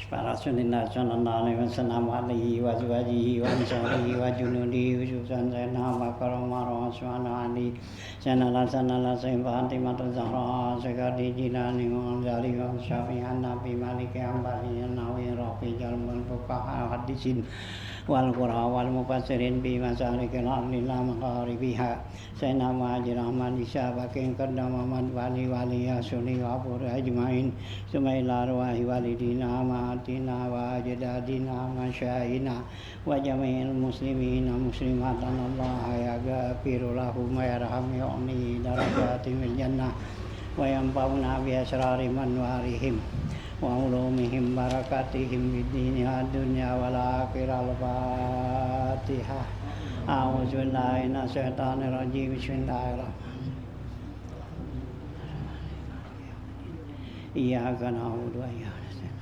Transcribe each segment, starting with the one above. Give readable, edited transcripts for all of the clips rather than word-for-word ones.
Rasulillah sallallahu alaihi wasallam alihi wa azwajihi wa ansarihi wa junudihi khususan sayyidina wa karamah rasulana ali sanala sayyid Fatimah Zahra sekali jilani wa zali wa syafi'an nabi malik ambari nawi rafi jalmul fuqaha hadisin wal qura wal mufassirin bi masalikil alillah magharibiha sayyidina muhajir ahmad isyabakin qadam Muhammad wali asuli wa abur ajmain sumaila ruwahi walidina amatina wa ajdadina masyayina wa jami'il muslimina muslimatan Allah ya ghafiru lahum wa yarhamuhum darajatil jannah wa yanfa'una bi asrari manwarihim wa ulumihim barakatihim bid dunya wal akhirah. Al-Fatihah. A'udzu billahi minasy syaithanir rajim. Bismillahirrahmanirrahim. Iyyaka na'budu wa iyyaka nasta'in.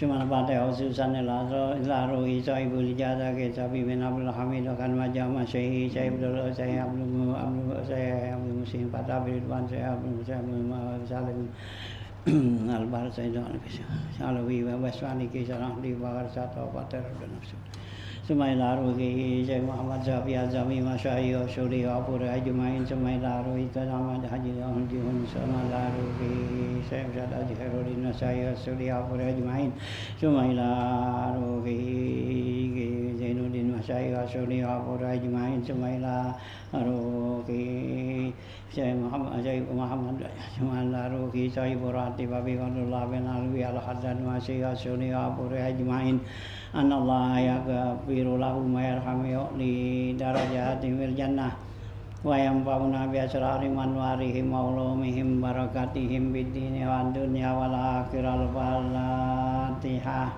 Subhana Fatihah khususan ilaru isa ibu lijada ke sabi bin Abdul Hamid kan majama syekh saya Abdul Musim Fatah Ridwan saya Abdul Salim Albar Sayyidul Salawi wa Baswani kisarah di bakar satu pater dan nafsu Sumailaru ki Syekh Muhammad Syafi Azami Masyayikh Syuri Apur Ajmain Sumailaru itu nama Haji Ahmad Sumailaru ki Syekh Muhammad Haji Khairudin Masyayikh Syuri Apur Ajmain Sumailaru ki Zainuddin Masyayikh Syuri Apur Ajmain Sumailaru ki Syekh Muhammad Sumailaru ki Syekh Burati Babi Qadullah bin Alwi Al-Haddad Masyayikh Syuri Apur Ajmain Anallah yaghfiru lahum wa yarhamuhum li darajatil jannah wa yanfa'una bi asrari manwarihim wa ulumihim barakatihim bid dini wad dunya wal akhirah. Al-Fatihah.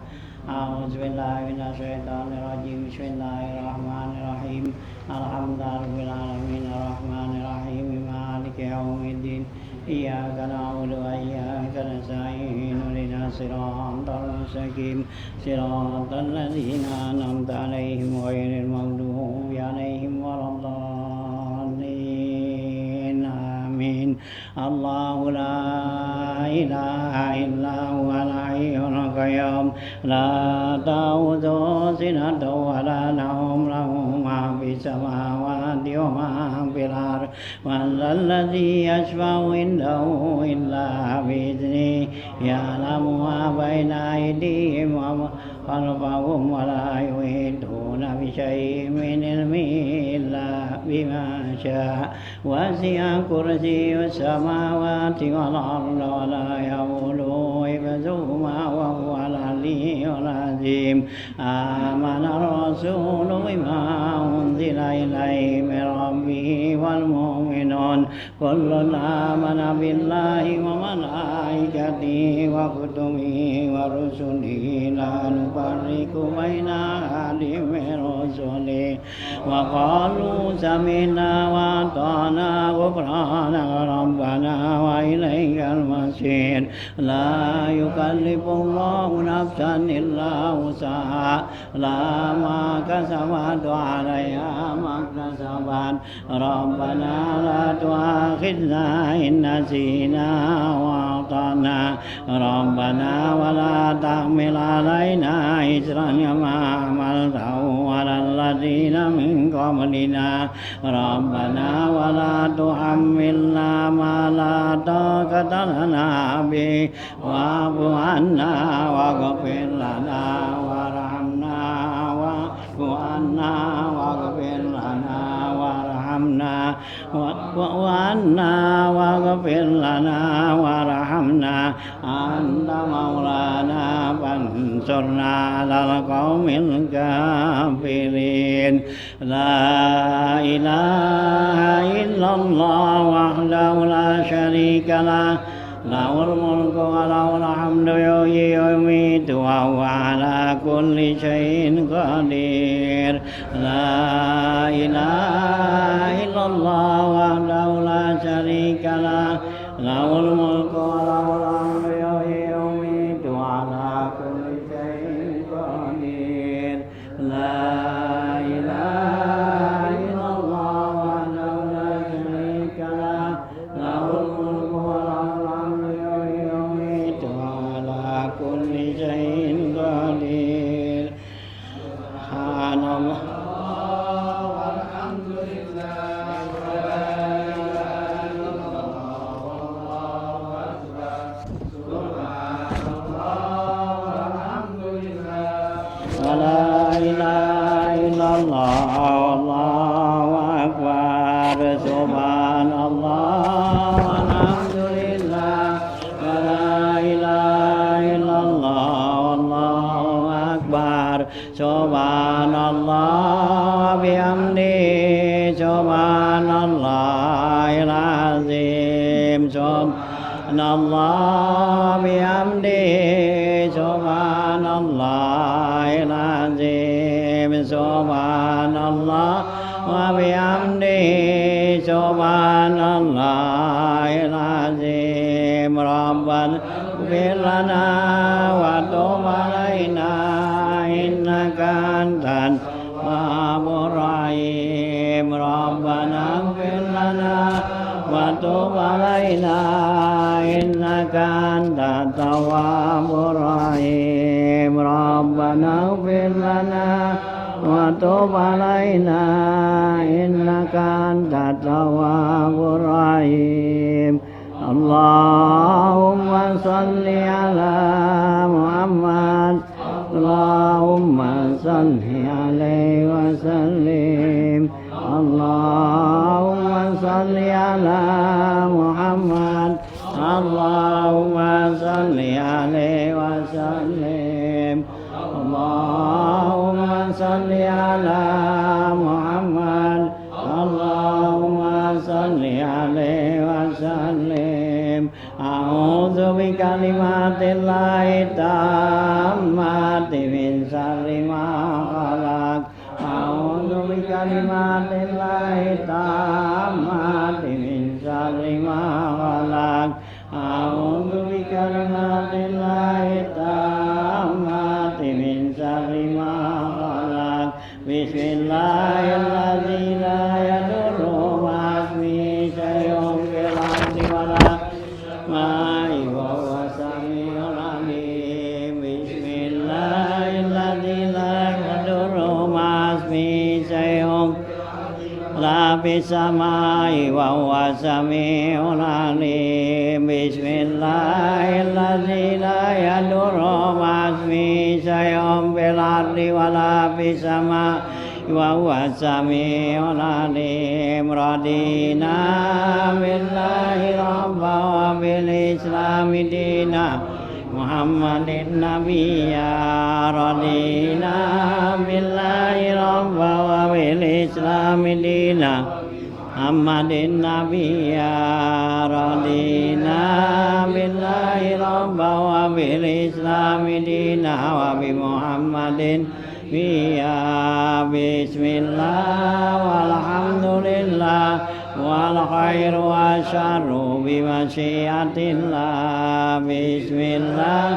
A'udzu billahi minasy syaithanir rajim. Bismillahirrahmanirrahim. Alhamdulillahirabbil alamin arrahmanir rahim maliki yaumiddin. Iyyaka na'budu wa iyyaka nasta'in ihdinas siratal mustaqim siratal ladzina an'amta 'alaihim ghairil maghdubi 'alaihim waladdallin. Amin. Allahu la ilaha illa huwal hayyul qayyum la ta'khudhuhu sinatun wa la nawm lahu ma fis samawati wa ma fil ardi man dzalladzi yashfa'u indahu illa bi'idhnihi ya'lamu ma baina aydihim wa ma khalfahum wa la yuhituna bi syai'in min ilmihi illa bima syaa wasi'a kursiyyus samawati wal arda wa la ya'uduhu hifdhuhuma wa huwal 'aliyyul 'azim. Amana ar-rasulu bima unzila ilayhi min rabbih wal mu'minun kullun amana billahi wa malaikatihi wa kutubihi wa rusulihi la nufarriqu baina ahadin min rusulihi wa qalu sami'na wa ata'na ghufranaka rabbana wa ilaikal masir. La yukallifullahu nafsan illa wus'aha la ma kasabat wa 'alayha ma kasabat. Rabbana la tu'akhidna in nasina wa ata'na Rabbana wa la tahmil 'alaina isran kama hamaltahu 'alal ladzina min qablina Rabbana wa la tuhammilna ma la taqata lana bihi wa'fu 'anna waghfir lana warhamna wa'fu 'anna waghfir lana warhamna wa'fu 'anna waghfir lana warhamna anta maulana fansurna 'alal qaumil kafirin. La ilaha illallah wahdahu la syarika lah lahul mulku wa lahul hamdu yuhyi wa yumiitu wa huwa 'ala kulli syai'in qadir. La ilaha illallah wahdahu la syarika lah lahul mulku wa lahul hamdu yuhyi wa yumiitu wa 'ala kulli syai'in qadir. La ilaha illallah wahdahu la syarika lah ilaha illallah Allahu akbar subhanallah walhamdulillah wa la ilaha illallah Allahu akbar subhanallah bihamdi subhanallahil azim subhanallah bihamdi subhanallahil azim subhanallah wa bihamdi subhanallahil azim rabbana ighfir lana wa tub alaina innaka antal tawwabur rahim rabbana ighfir lana wa tub alaina innaka antat tawwabur rahim rabbana ighfir lana wa tub alaina innaka antat tawwabur rahim Allahumma salli ala Muhammad Allahumma salli alaihi wa sallim Allahumma salli ala Muhammad Allahumma salli alaihi wa sallim Allahumma salli ala Muhammad Allahumma salli alaihi wa sallim A'udzu bikalimatillahi tammati min syarri ma khalaq A'udzu bikalimatillahi tammati min syarri ma khalaq A'udzu bikalimatillahi tammati min syarri ma khalaq Bismillahirrahmanirrahim la yadurru ma'asmihi syai'un fil ardi wa la ma'i wa huwa samiul alim Bismillahirrahmanirrahim la yadurru ma'asmihi syai'un la fis sama'i wa huwa samiul alim Bismillahirrahmanirrahim la yadurru ma'asmihi syai'un fil ardi wa la fis sama'i wa huwa samiul alim radina billahi rabba wa bil islami dina Muhammadin nabiyya radina billahi rabba wa bil islami dina Muhammadin nabiyya radina billahi rabba wa bil islami dina wa bi Muhammadin biya bismillah walhamdulillah wal khairu wa syarru bi masyiatillah bismillah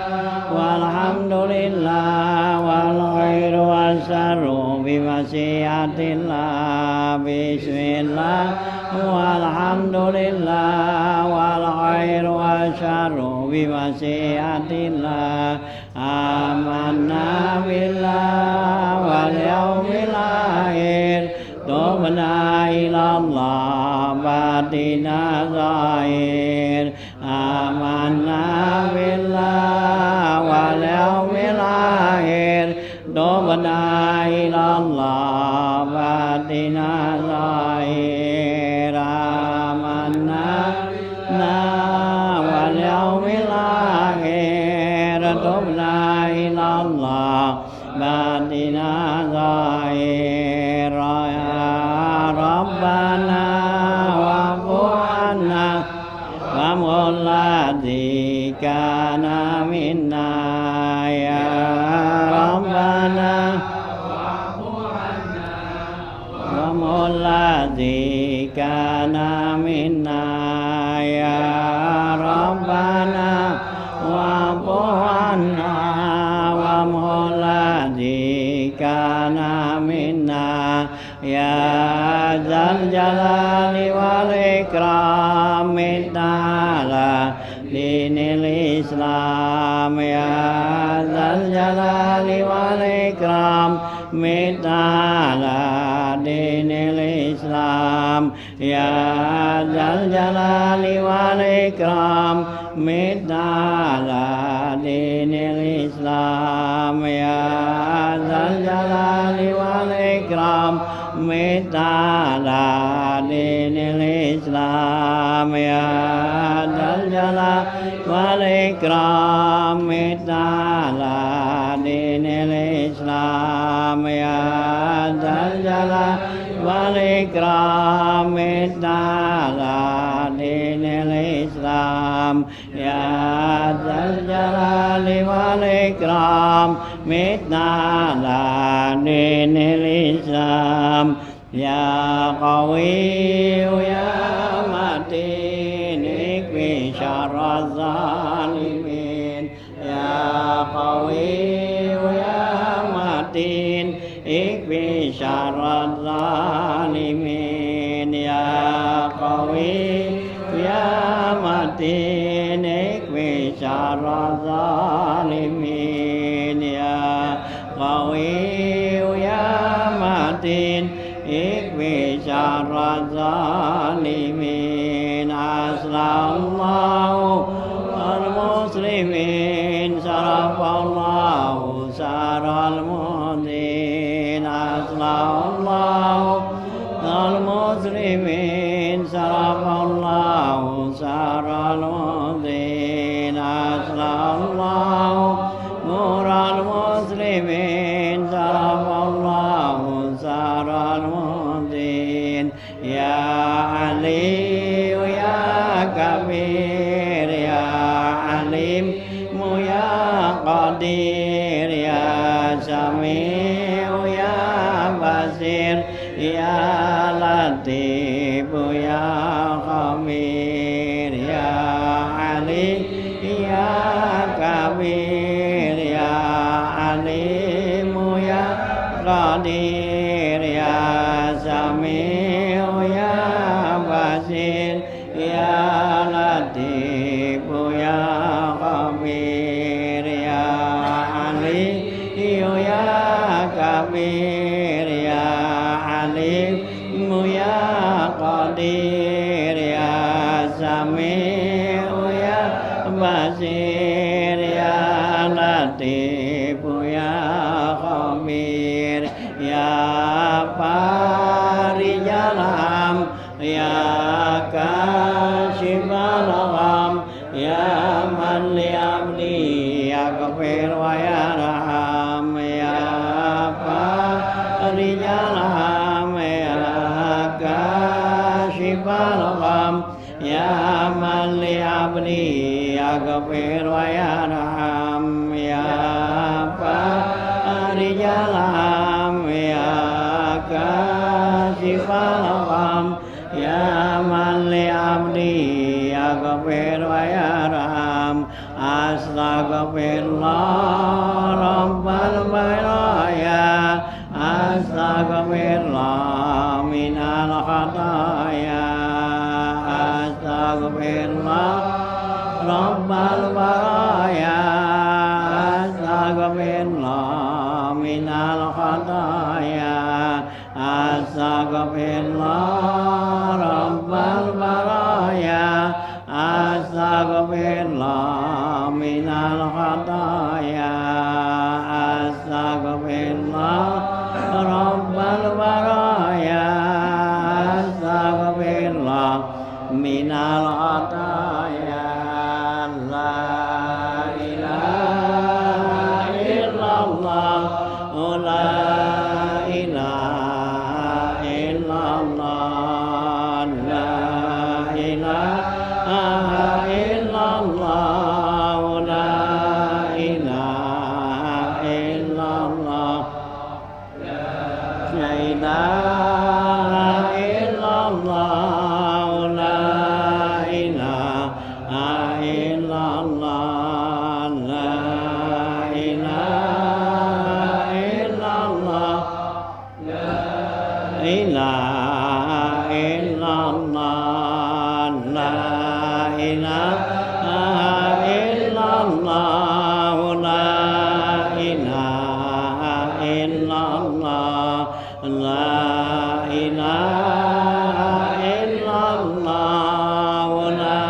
walhamdulillah wal khairu wa syarru bi masyiatillah bismillah walhamdulillah wal khairu wa syarru bi masyiatillah amanna billah wal yaumil akhir tubna ilallah batina zahir amanna billah wal yaumil akhir tubna ilallah batina zahir amanna wal yaumil akhir tubna ilallah batina zahir ya rabbana wa'fu anna wa mulladhi kana minna ya rabbana wa'fu anna wa mulladhi kana minna ya rabbana wa'fu anna wa mulladhi kana minna ya dzal jalali wal ikram ta'ala dinil islam ya dzal jalali wal ikram ta'ala dinil islam ya dzal jalali wal ikram ta'ala dinil islam ya dzal dal jalali wal ikram mita la dinil Islam ya dal jalali wal ikram mita la dinil Islam ya dal jalali wal ikram mita la dinil Islam ya dal jalali wal ikram mita la dinil Islam ya qawi ya matin ikfi syarra zalimin ya qawi ya matin ikfi syarra zalimin ya qawi ya matin ikfi syarra zalimin ya qawi ya matin ikfi syarra zalimin aslallahu al-muslimin sarafallahu saral mudin aslallahu al-muslimin sarafallahu saral mudin aslallahu nural muslimin sarafallahu saral mudin ya Ali ya Kabir ya Alim ya Qadir ya Sami'u ya Basir ya Latif ya Khabir ya Ali ya Kabir ya Alim ya Qadir ya Sami'u ya Basir ya Latif ya Khabir ya Ali ya Kabir ya Alim ya Qadir ya Sami'u ya Basir ya Latif ya Khabir ya Farijal Ham ya Kashifal Gham ya Man li abdi yaghfir wa yarham ya Farijal Ham ya Kashifal Gham ya Man li abdi yaghfir wa yarham ya Farijal Ham ya Kashifal Gham ya Man li abdi yaghfir wa yarham astaghfirullah rabbal baraya astaghfirullah minal khataya astaghfirullah rabbal baraya astaghfirullah minal khataya astaghfirullah rabbal baraya astaghfirullah minal khataya astaghfirullah rabbal baraya astaghfirullah minal khataya la ilaha illallah la ilaha illallah la ilaha illallah la ilaha illallah la ilaha illallah la ilaha illallah la ilaha illallah la ilaha illallah la ilaha illallah la ilaha illallah la ilaha illallah la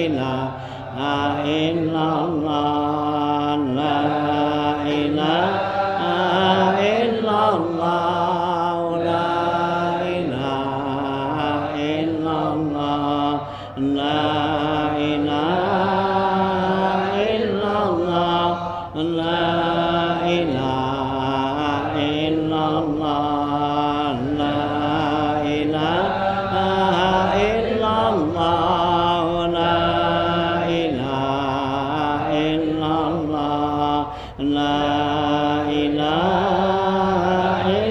ilaha illallah la ilaha ilaha illallah, la ilaha illallah, la ilaha illallah, la ilaha illallah, la ilaha illallah, la ilaha illallah,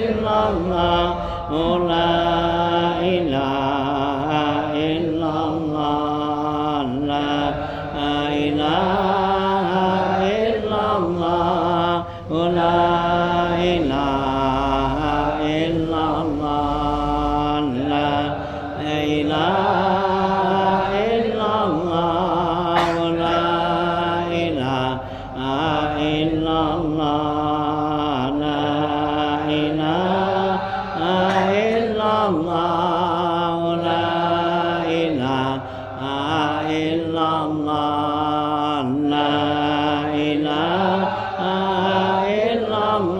la ilaha illallah, la ilaha illallah, la ilaha illallah, la ilaha illallah, la ilaha illallah, la ilaha illallah, la ilaha illallah, la ilaha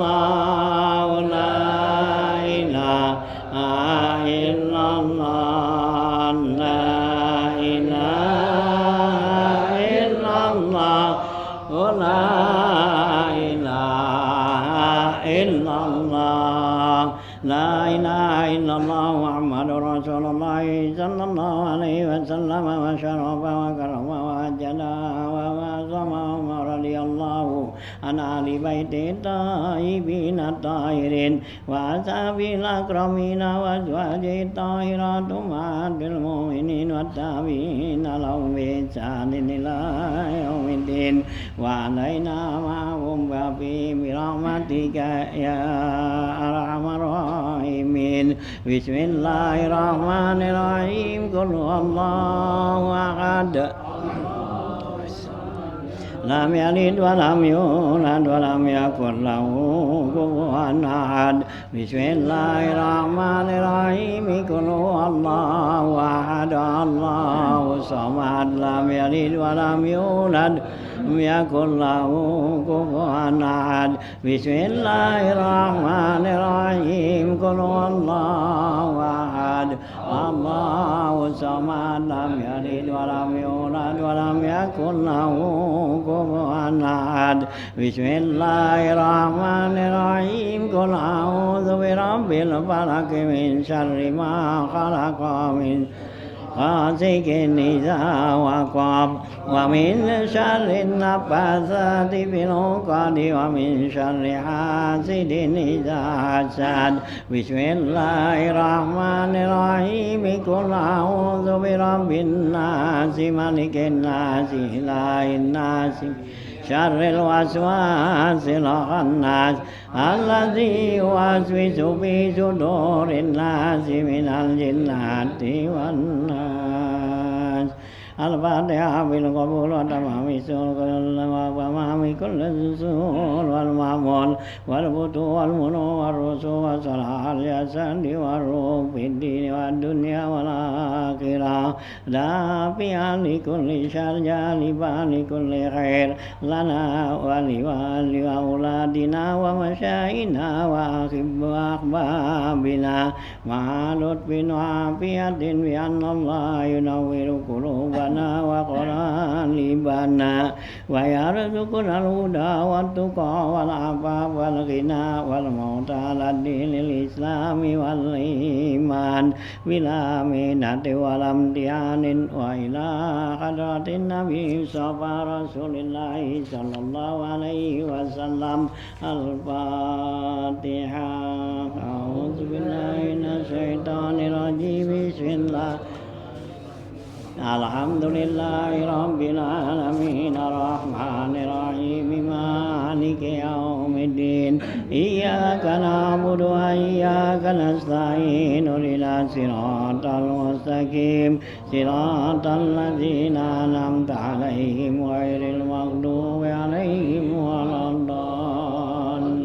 illallah, la ilaha illallah, la ilaha illallah, la ilaha illallah Muhammadur Rasulullah sallallahu alaihi wasallam wa syarafa wa karama wa jalla wa azama wa radiyallahu an ahli baiti tayyibin tahirin wa ashabil akramin wa azwaji tahirat ummatil mu'minin wa tabi'in lahum bi ihsanin ila yaumiddin wa alaina ma'hum bi rahmatika ya arhamar rahimin. Bismillahirrahmanirrahim. Qul huwallahu ahad, lam yalid wa lam yulad wa lam yakul lahu kufuwan ahad. Bismillahirrahmanirrahim. Qul huwallahu ahad, Allahu samad, lam yalid wa lam yulad lam yakul lahu kufuwan ahad. Bismillahirrahmanirrahim. Qul huwallahu ahad, Allahu samad, lam yalid wa lam yulad wa lam yakul lahu kufuwan ahad. Bismillahirrahmanirrahim. Qul a'udzu birabbil falaq min syarri ma khalaq, min ghasiqin idza waqab, wa min syarri nafatsati fil 'uqad, wa min syarri hasidin idza hasad. Bismillahirrahmanirrahim. Qul a'udzu birabbin nas, malikin nas, ilahin nas, syarril waswasil khannas, alladzi yuwaswisu fi sudurin nasi minal jinnati wan nas. Al-Fatihah bil qabul wa tamami sul wa tamami kulli sul wal ma'mun wal butu wal munu wal rusu wa salah al yasandi wal ruh fid din wa dunya wal akhirah. Dafi'an li kulli syarr, jaliban li kulli khair, lana wa li auladina wa masyayina wa ahbabina ma'alut bin afiyatin bi anna Allah yunawwiru qulubana wa qalibana wa yarzuquna al-huda wa tuqa wal afafa wal ghina wal mauta ala dinil islami wal iman bila minati wal amtianin wa ila hadratin nabi safa rasulillahi sallallahu alaihi wasallam. Al-Fatihah. A'udzu billahi minasy syaithanir rajim. Bismillah. Alhamdulillahi rabbil alamin, arrahmanir rahim, maliki yaumiddin. Iyyaka na'budu wa iyyaka nasta'in. Ihdinas siratal mustaqim, siratal ladzina an'amta 'alaihim ghairil maghdubi 'alaihim waladdallin.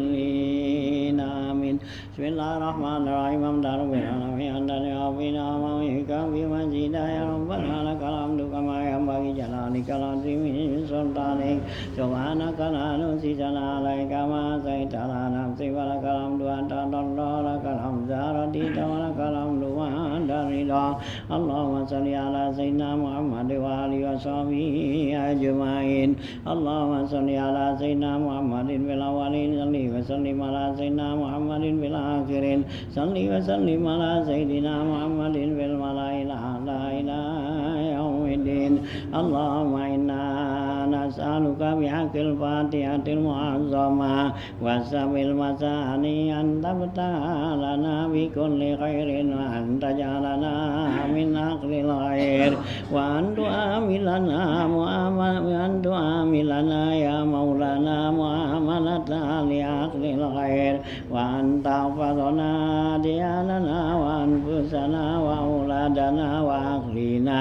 Amin. Bismillahirrahmanirrahim. Alhamdulillahi rabbil alamin, amika bi majida ya rabbana lakal hamdu kama yanbaghi jalalikal azimi sultanik. Subhanaka la nuhsi sana'an 'alaika ma saita ala nafsi wa lakal hamdu anta Allah lakal hamdu radita wa lakal hamdu wa dari رضا اللهم صل على سيدنا محمد وآله وصحبه أجمعين اللهم صل على سيدنا محمد في الأولين صل وسلم على سيدنا محمد في الآخرين صل وسلم على سيدنا محمد في الملأ الأعلى إلى يوم الدين اللهم إنا نسألك بحق الفاتحة المعظمة والسبع المثاني أن تفتح لنا بكل خير وأن تجعلنا من أهل الخير وأن تعاملنا يا مولانا معاملة لأهل الخير وأن تحفظنا دياننا وأنفسنا وأولادنا وأهلنا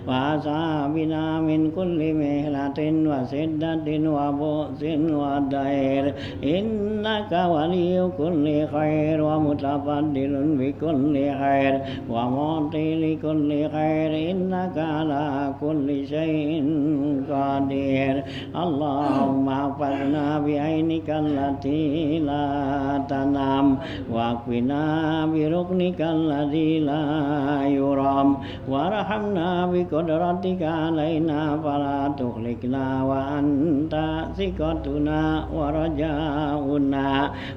وأصحابنا من كل مهنة وسدة وبؤس ودير إنك ولي كل خير ومتفضل بكل خير ومعطي لكل خير إنك على كل شيء قدير اللهم احفظنا بعينك التي لا تنام واكفنا بركنك الذي لا يرام وارحمنا بقدرتك علينا فلا تهلكنا وأنت ثقتنا ورجاؤنا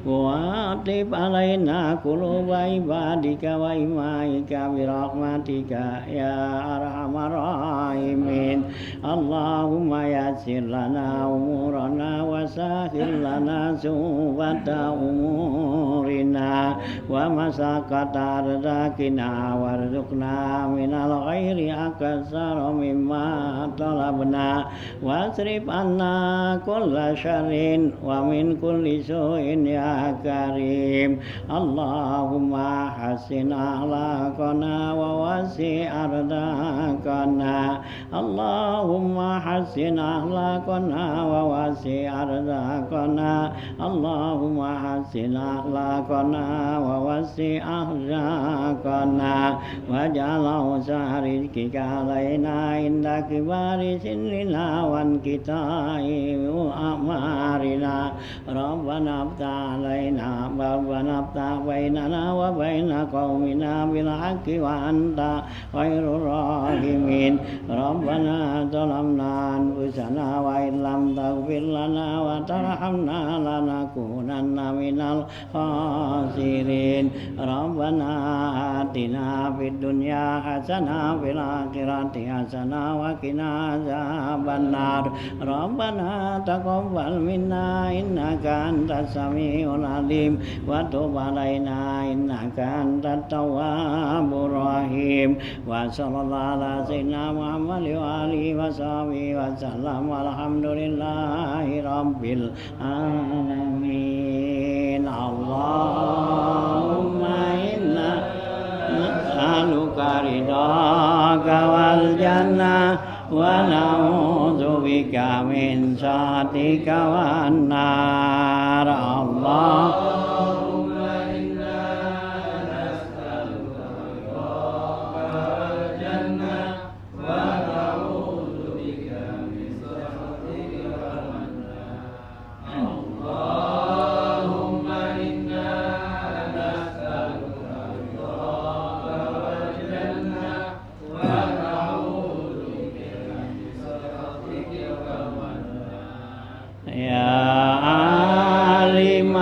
واطب علينا قلوب عبادك وإمائك برحمتك يا أرحم الراحمين اللهم يسر لنا أمورنا وسهل لنا سوءة أمورنا ومساقة أرزاقنا وارزقنا من الخير أكثر مما طلبنا واصرف عنا كل شر ومن كل سوء يا كريم اللهم حسن أخلاقنا ووسع أرزاقنا اللهم حسن أخلاقنا ووسع أرزاقنا اللهم حسن أخلاقنا ووسع أرزاقنا واجعل أوسع رزقك علينا عند كبار سننا وانقطاع أعمارنا ربنا افتح علينا ربنا افتح بيننا وبين قومنا بالحق وأنت خير الراحمين ربنا ظلمنا أنفسنا وإن لم تغفر لنا وترحمنا لنكونن من الخاسرين ربنا آتنا في الدنيا حسنة وفي الآخرة حسنة وقنا عذاب النار ربنا تقبل منا إنك أنت السميع العليم وتب علينا إنك أنت التواب الرحيم وصلى الله على سيدنا محمد وآله وصحبه وسلم والحمد لله رب العالمين اللهم إنا نسألك رضاك والجنة ونعوذ بك من سخطك والنار اللهم إنا نسألك رضاك والجنة ونعوذ بك من سخطك والنار اللهم إنا نسألك رضاك والجنة ونعوذ بك من سخطك والنار يا عالم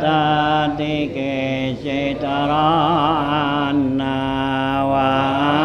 تاتيك شيطانا وعافنا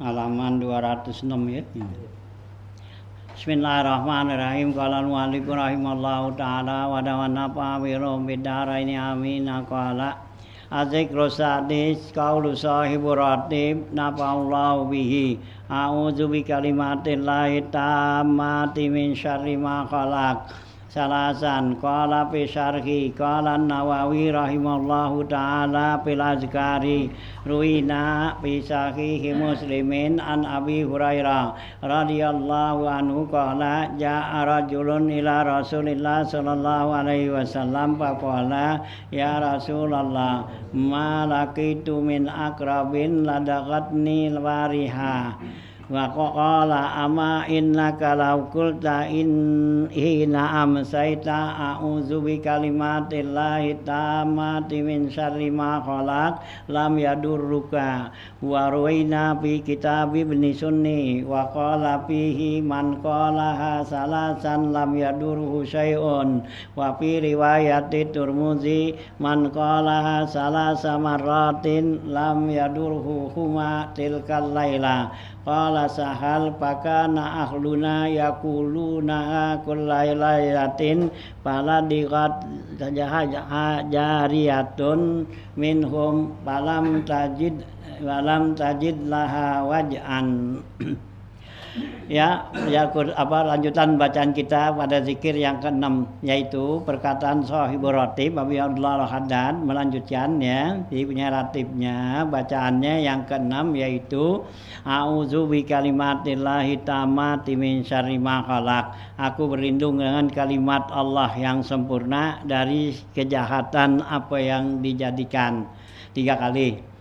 halaman 206 ya. Bismillahirrahmanirrahim. Qala al-mu'allif rahimallahu taala wa dawana pa'wirum bidaraini amin. Qala azikru sadis qaulu sahibur ratib nafa'allahu bihi. A'udzu bi kalimatillahi tammati min syarri ma khalaq. Salasan qala fi syarhi qala Nawawi rahimallahu taala fil azkari ruina fi sahihi Muslimin an Abi Hurairah radhiyallahu anhu qala ja'a rajulun ila Rasulillah sallallahu alaihi wasallam faqala ya Rasulullah ma laqitu min aqrabin ladaqatni wariha wa qala ama innaka law qulta in hina amsayta a'udzu bi kalimatillahi tammati min syarri ma khalaq lam yadurruka wa ruwaina fi kitab ibn sunni wa qala fihi man qalaha salasan lam yadurruhu syai'un wa fi riwayati Tirmidzi man qalaha salasa marratin lam yadurruhu huma tilkal laila. Qala Sahal pakana ahluna yaquluna kullailatin faladiqat jariyatun minhum falam tajid laha waj'an. Ya, lanjutan bacaan kita pada zikir yang ke-6 yaitu perkataan Shahibur Ratib Abi Abdullah Al-Haddad melanjutkan ya, di punya ratibnya bacaannya yang ke-6 yaitu a'udzu bi kalimatillahi tammati min syarri ma khalaq. Aku berlindung dengan kalimat Allah yang sempurna dari kejahatan apa yang dijadikan. 3 kali.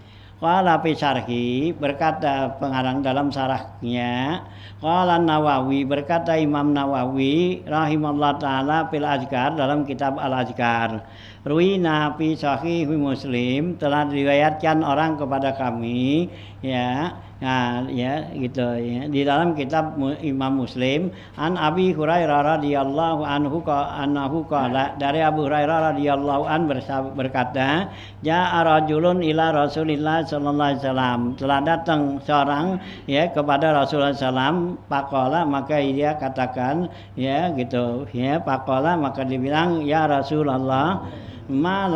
Qala fi syarhi berkata pengarang dalam syarahnya, qala Nawawi berkata Imam Nawawi rahimallahu taala fil azkar dalam kitab al-azkar. Ruwina fi sahih Muslim telah diriwayatkan orang kepada kami ya. Nah, ya gitu ya. Di dalam kitab Imam Muslim an Abi Hurairah radhiyallahu anhu qala dari Abu Hurairah radhiyallahu an berkata, ja'a rajulun ila Rasulillah sallallahu alaihi wasallam. Telah datang seorang ya kepada Rasulullah sallam, faqala maka dia katakan ya gitu ya, faqala maka dibilang ya Rasulullah ma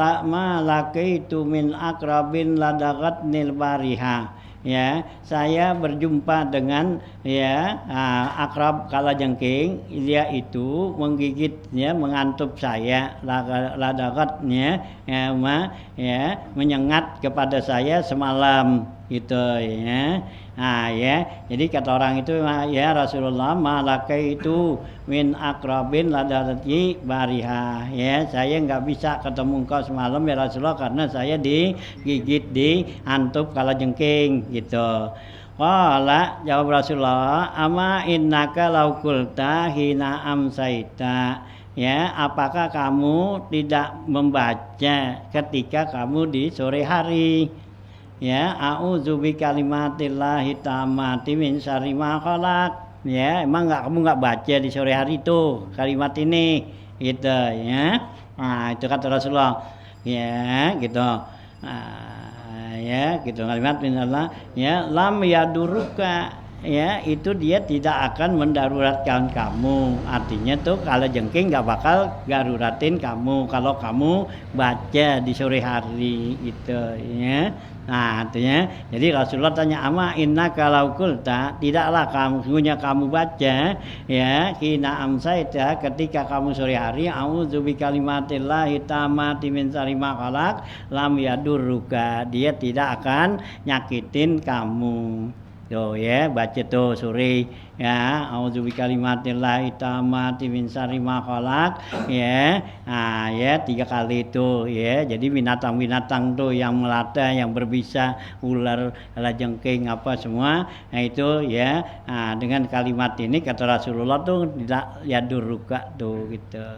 laqaitu min aqrabin ladaqatnil bariha. Ya, saya berjumpa dengan ya akrab kalajengking, dia itu menggigitnya, mengantup saya, ladaqatnya ya, menyengat kepada saya semalam gitu ya. Nah ya, jadi kata orang itu ya Rasulullah malakai itu min akrabin ladaqati bariha ya, saya nggak bisa ketemu engkau semalam ya Rasulullah karena saya digigit di antup kalajengking gitu. Qala jawab Rasulullah ama innaka law qulta hina amsaita. Ya, apakah kamu tidak membaca ketika kamu di sore hari? Ya, a'udzu bi kalimatillahi tammati min syarri ma khalaq. Ya, emang kamu nggak baca di sore hari itu kalimat ini gitu ya. Nah, itu kata Rasulullah. Ya, gitu. Ya, gitu kalimat min Allah ya lam yaduruka. Ya, itu dia tidak akan mendaruratkan kamu. Artinya tuh kalau jengking nggak bakal garuratin kamu kalau kamu baca di sore hari gitu ya. Nah, artinya jadi Rasulullah tanya ama inna kalau kulta tidaklah kamu baca ya hina amsaita ketika kamu sore hari a'udzu bi kalimatillahi tammati min syarri ma khalaq lam yadurruka, dia tidak akan nyakitin kamu. Tuh ya, baca tuh sore ya, a'udzu bi kalimatillahi tammati min syarri ma khalaq ya. Nah, ya 3 kali itu ya. Jadi binatang-binatang tuh yang melata, yang berbisa, ular, kalajengking apa semua. Nah, itu ya. Nah, dengan kalimat ini kata Rasulullah tuh tidak yadurruka tuh gitu.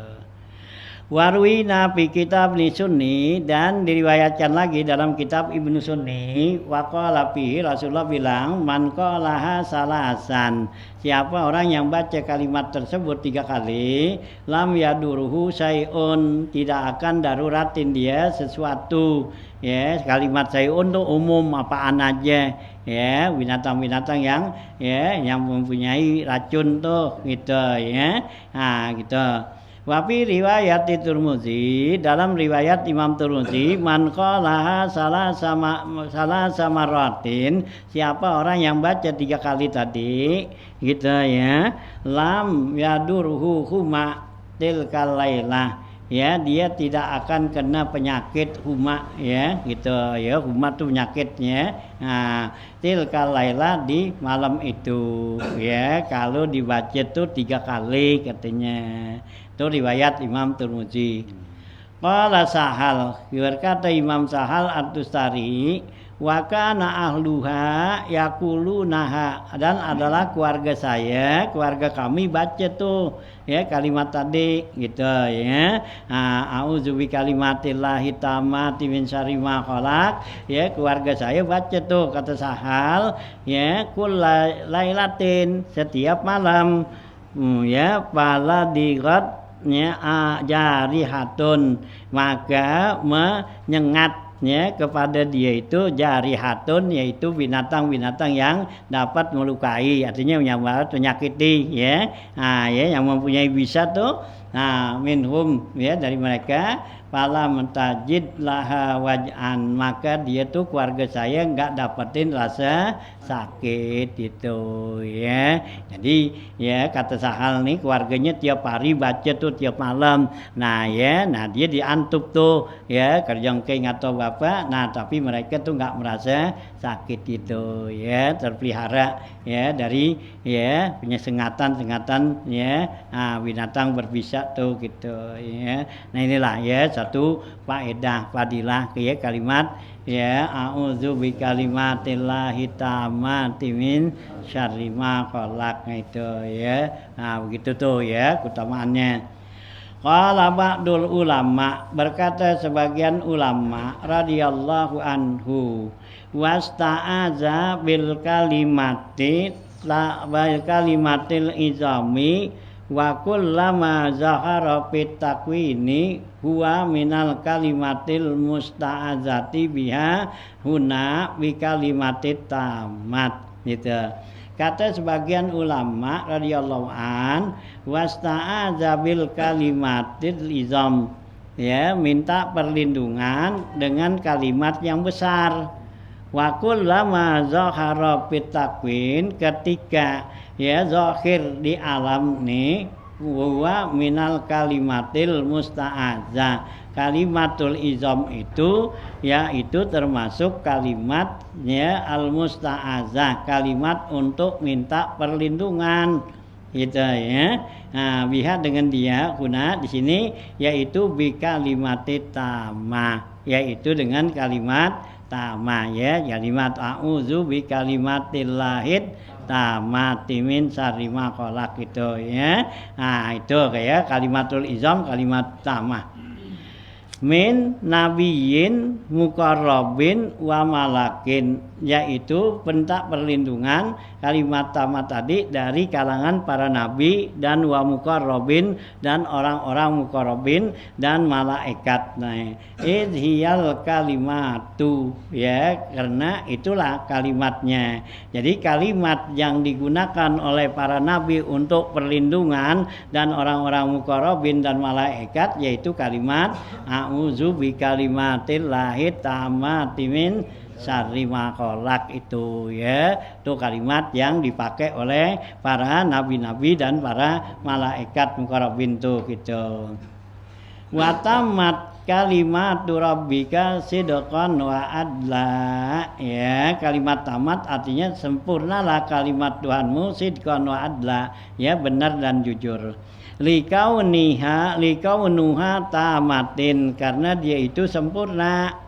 Warwina fi kitab Ibnu Sunni, dan diriwayatkan lagi dalam kitab Ibnu Sunni, waqala fihi Rasulullah bilang, man qalaha salasan, siapa orang yang baca kalimat tersebut 3 kali, lam yaduruhu syai'un, tidak akan daruratin dia sesuatu. Ya, kalimat sayun itu umum apaan aja, ya, binatang-binatang yang yang mempunyai racun tuh gitu ya. Nah, gitu. Wafi riwayat Tirmidzi, dalam riwayat Imam Tirmidzi, man qalaha salah sama rotin, siapa orang yang baca 3 kali tadi gitu ya, lam yadurhu huma tilkal lailah, ya, dia tidak akan kena penyakit huma, ya gitu ya, huma itu penyakitnya. Nah, tilkal laila di malam itu ya, kalau dibaca tuh 3 kali katanya. Itu riwayat Imam Tirmidzi. Qala Sahal, berkata Imam Sahal At-Tustari, wa kana ahluha yaqulunaha, dan adalah keluarga saya, keluarga kami baca tuh ya kalimat tadi gitu ya. A'udzu bi kalimatillahi tammati min syarri ma khalaq, ya, keluarga saya baca tuh kata Sahal ya, kullailatin, setiap malam ya, pala digat ya jarihatun, maka menyengatnya kepada dia itu jarihatun, yaitu binatang-binatang yang dapat melukai, artinya yang menyakiti ya. Ya, yang mempunyai bisa tuh, minhum ya, dari mereka, pala mentajid laha waj'an, maka dia tuh keluarga saya enggak dapetin rasa sakit itu ya. Jadi ya, kata Sahal nih, keluarganya tiap hari baca tuh tiap malam. Nah ya, dia diantup tuh ya, kerjongkeng atau apa. Nah, tapi mereka tuh enggak merasa sakit itu ya, terpelihara ya dari ya punya sengatan ya, binatang berbisa tuh gitu ya. Nah, inilah ya satu faedah fadilah ya kalimat ya, a'udzu bi kalimatillahi tammati min syarri ma khalaq, itu ya. Begitu tuh ya keutamaannya. Qala ba'dul ulama, berkata sebagian ulama radhiyallahu anhu, wasta'aza bil kalimatil izami wa kullama zahara fit takwini huwa minal kalimatil musta'azati biha huna bi kalimatit tamat gitu. Kata sebagian ulama radhiyallahu an, wasta'aza bil kalimatil izam, ya, minta perlindungan dengan kalimat yang besar. Wa kullama zahara fit takwin, ketika ya zahir di alam nih, wa minal kalimatil musta'azah, kalimatul izam itu yaitu termasuk kalimatnya al musta'azah, kalimat untuk minta perlindungan gitu ya. Biha dengan dia guna di sini, yaitu bi kalimatit tamah, yaitu dengan kalimat tamah ya, kalimat a'udzu bi kalimatillahit tamati min syarri ma khalaq itu ya. Itu kayak kalimatul izam, kalimat tamah. Min nabiyyin muqarrabin wa malakin, yaitu minta perlindungan kalimat tamah tadi dari kalangan para nabi dan wa muqarrabin, dan orang-orang muqarrabin dan malaikat. Nah, idhiyal kalimatu ya, karena itulah kalimatnya. Jadi kalimat yang digunakan oleh para nabi untuk perlindungan dan orang-orang muqarrabin dan malaikat, yaitu kalimat a'udzu bi kalimatillahi tammati min syarri ma khalaq itu ya. Itu kalimat yang dipakai oleh para nabi-nabi dan para malaikat muqarrabin tuh gitu. Wa tammat kalimatu rabbika sidqan wa adla, ya, kalimat tamat artinya sempurnalah kalimat Tuhanmu sidqan wa adla, ya, benar dan jujur. Likaunuha tamatin, karena dia itu sempurna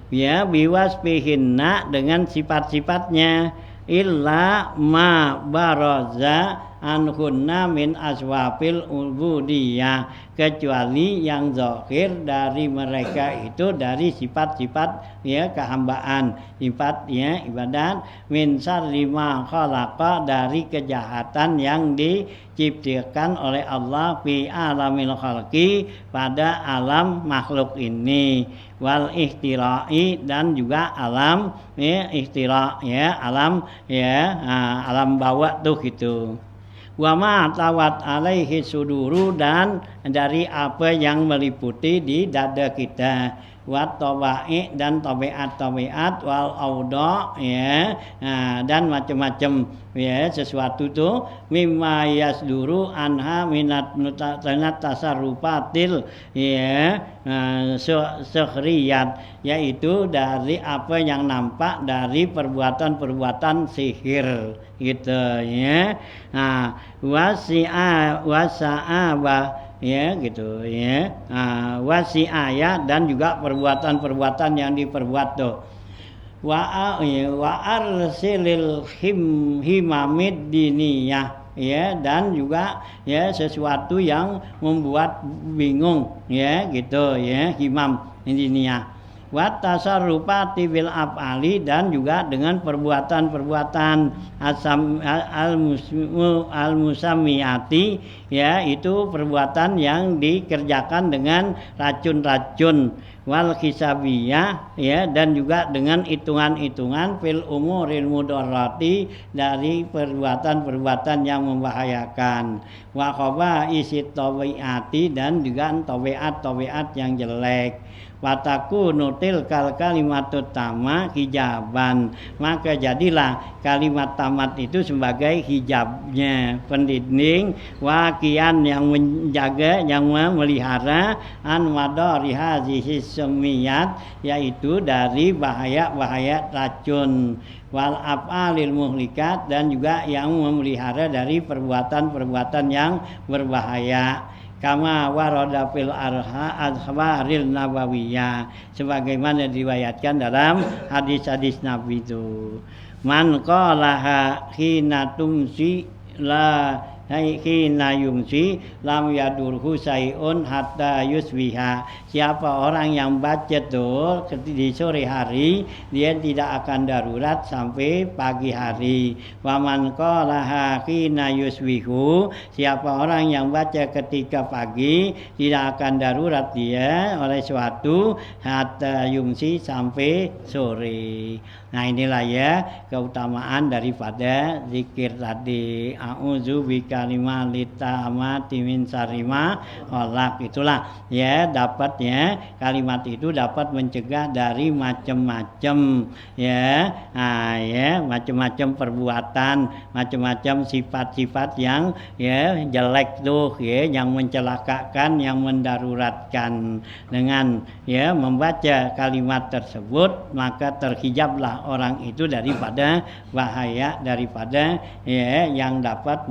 ya, biwasfihinna, dengan sifat-sifatnya, illa ma baraza anhunna min aswafil ubudiyah, kecuali yang zahir dari mereka itu dari sifat-sifat ya kehambaan, sifat ya ibadat, min syarri ma khalaqa, dari kejahatan yang diciptakan oleh Allah fi alamil khalqi, pada alam makhluk ini, wal ihtira'i, dan juga alam ya ihtira' ya alam ya alam bawah tuh gitu. Wa ma tawat alaihi suduru, dan dari apa yang meliputi di dada kita, wa tabai, dan tabiat wal auda ya dan macam-macam ya sesuatu tuh, mimma yasduru anha minat tasarrufatil ya sukhriyat, yaitu dari apa yang nampak dari perbuatan-perbuatan sihir gitu ya. Wasa'aba ya gitu ya. Wasi'aya, dan juga perbuatan-perbuatan yang diperbuat tuh. Wa arsilil himamid diniyah ya, dan juga ya sesuatu yang membuat bingung ya gitu ya, himam diniyah. Wa tasarrufati bil af'ali, dan juga dengan perbuatan-perbuatan al-musammiyati ya, itu perbuatan yang dikerjakan dengan racun-racun, wal hisabiyah ya, dan juga dengan hitungan-hitungan fil umuril mudarrati, dari perbuatan-perbuatan yang membahayakan, wa khaba'isi tabiati, dan juga tabiat-tabiat yang jelek. Wataku nutil kalimatut tama hijaban, maka jadilah kalimat tamat itu sebagai hijabnya, pendinding, wakian yang menjaga, yang memelihara, an madari hazihi sumiyat, yaitu dari bahaya-bahaya racun, wal af'alil muhlikat, dan juga yang memelihara dari perbuatan-perbuatan yang berbahaya. Kama warada fil akhbaril nabawiyah, sebagaimana diriwayatkan dalam hadis-hadis Nabi itu. Man qalaha hina tumsi la hina yumsi lam yadurhu sayun hatta yusbiha. Siapa orang yang baca tuh di sore hari, dia tidak akan darurat sampai pagi hari. Wa man qalaha hina yusbihu, siapa orang yang baca ketika pagi, tidak akan darurat dia oleh suatu hatta yumsi, sampai sore. Nah inilah ya keutamaan daripada zikir tadi. A'udzu bikalimati min syarri ma khalaq. Itulah ya, dapatnya kalimat itu dapat mencegah dari macam-macam ya. Nah, ya macam-macam perbuatan, macam-macam sifat-sifat yang ya jelek tuh ya, yang mencelakakan, yang mendaruratkan. Dengan ya membaca kalimat tersebut, maka terhijablah orang itu daripada bahaya, daripada ya yang dapat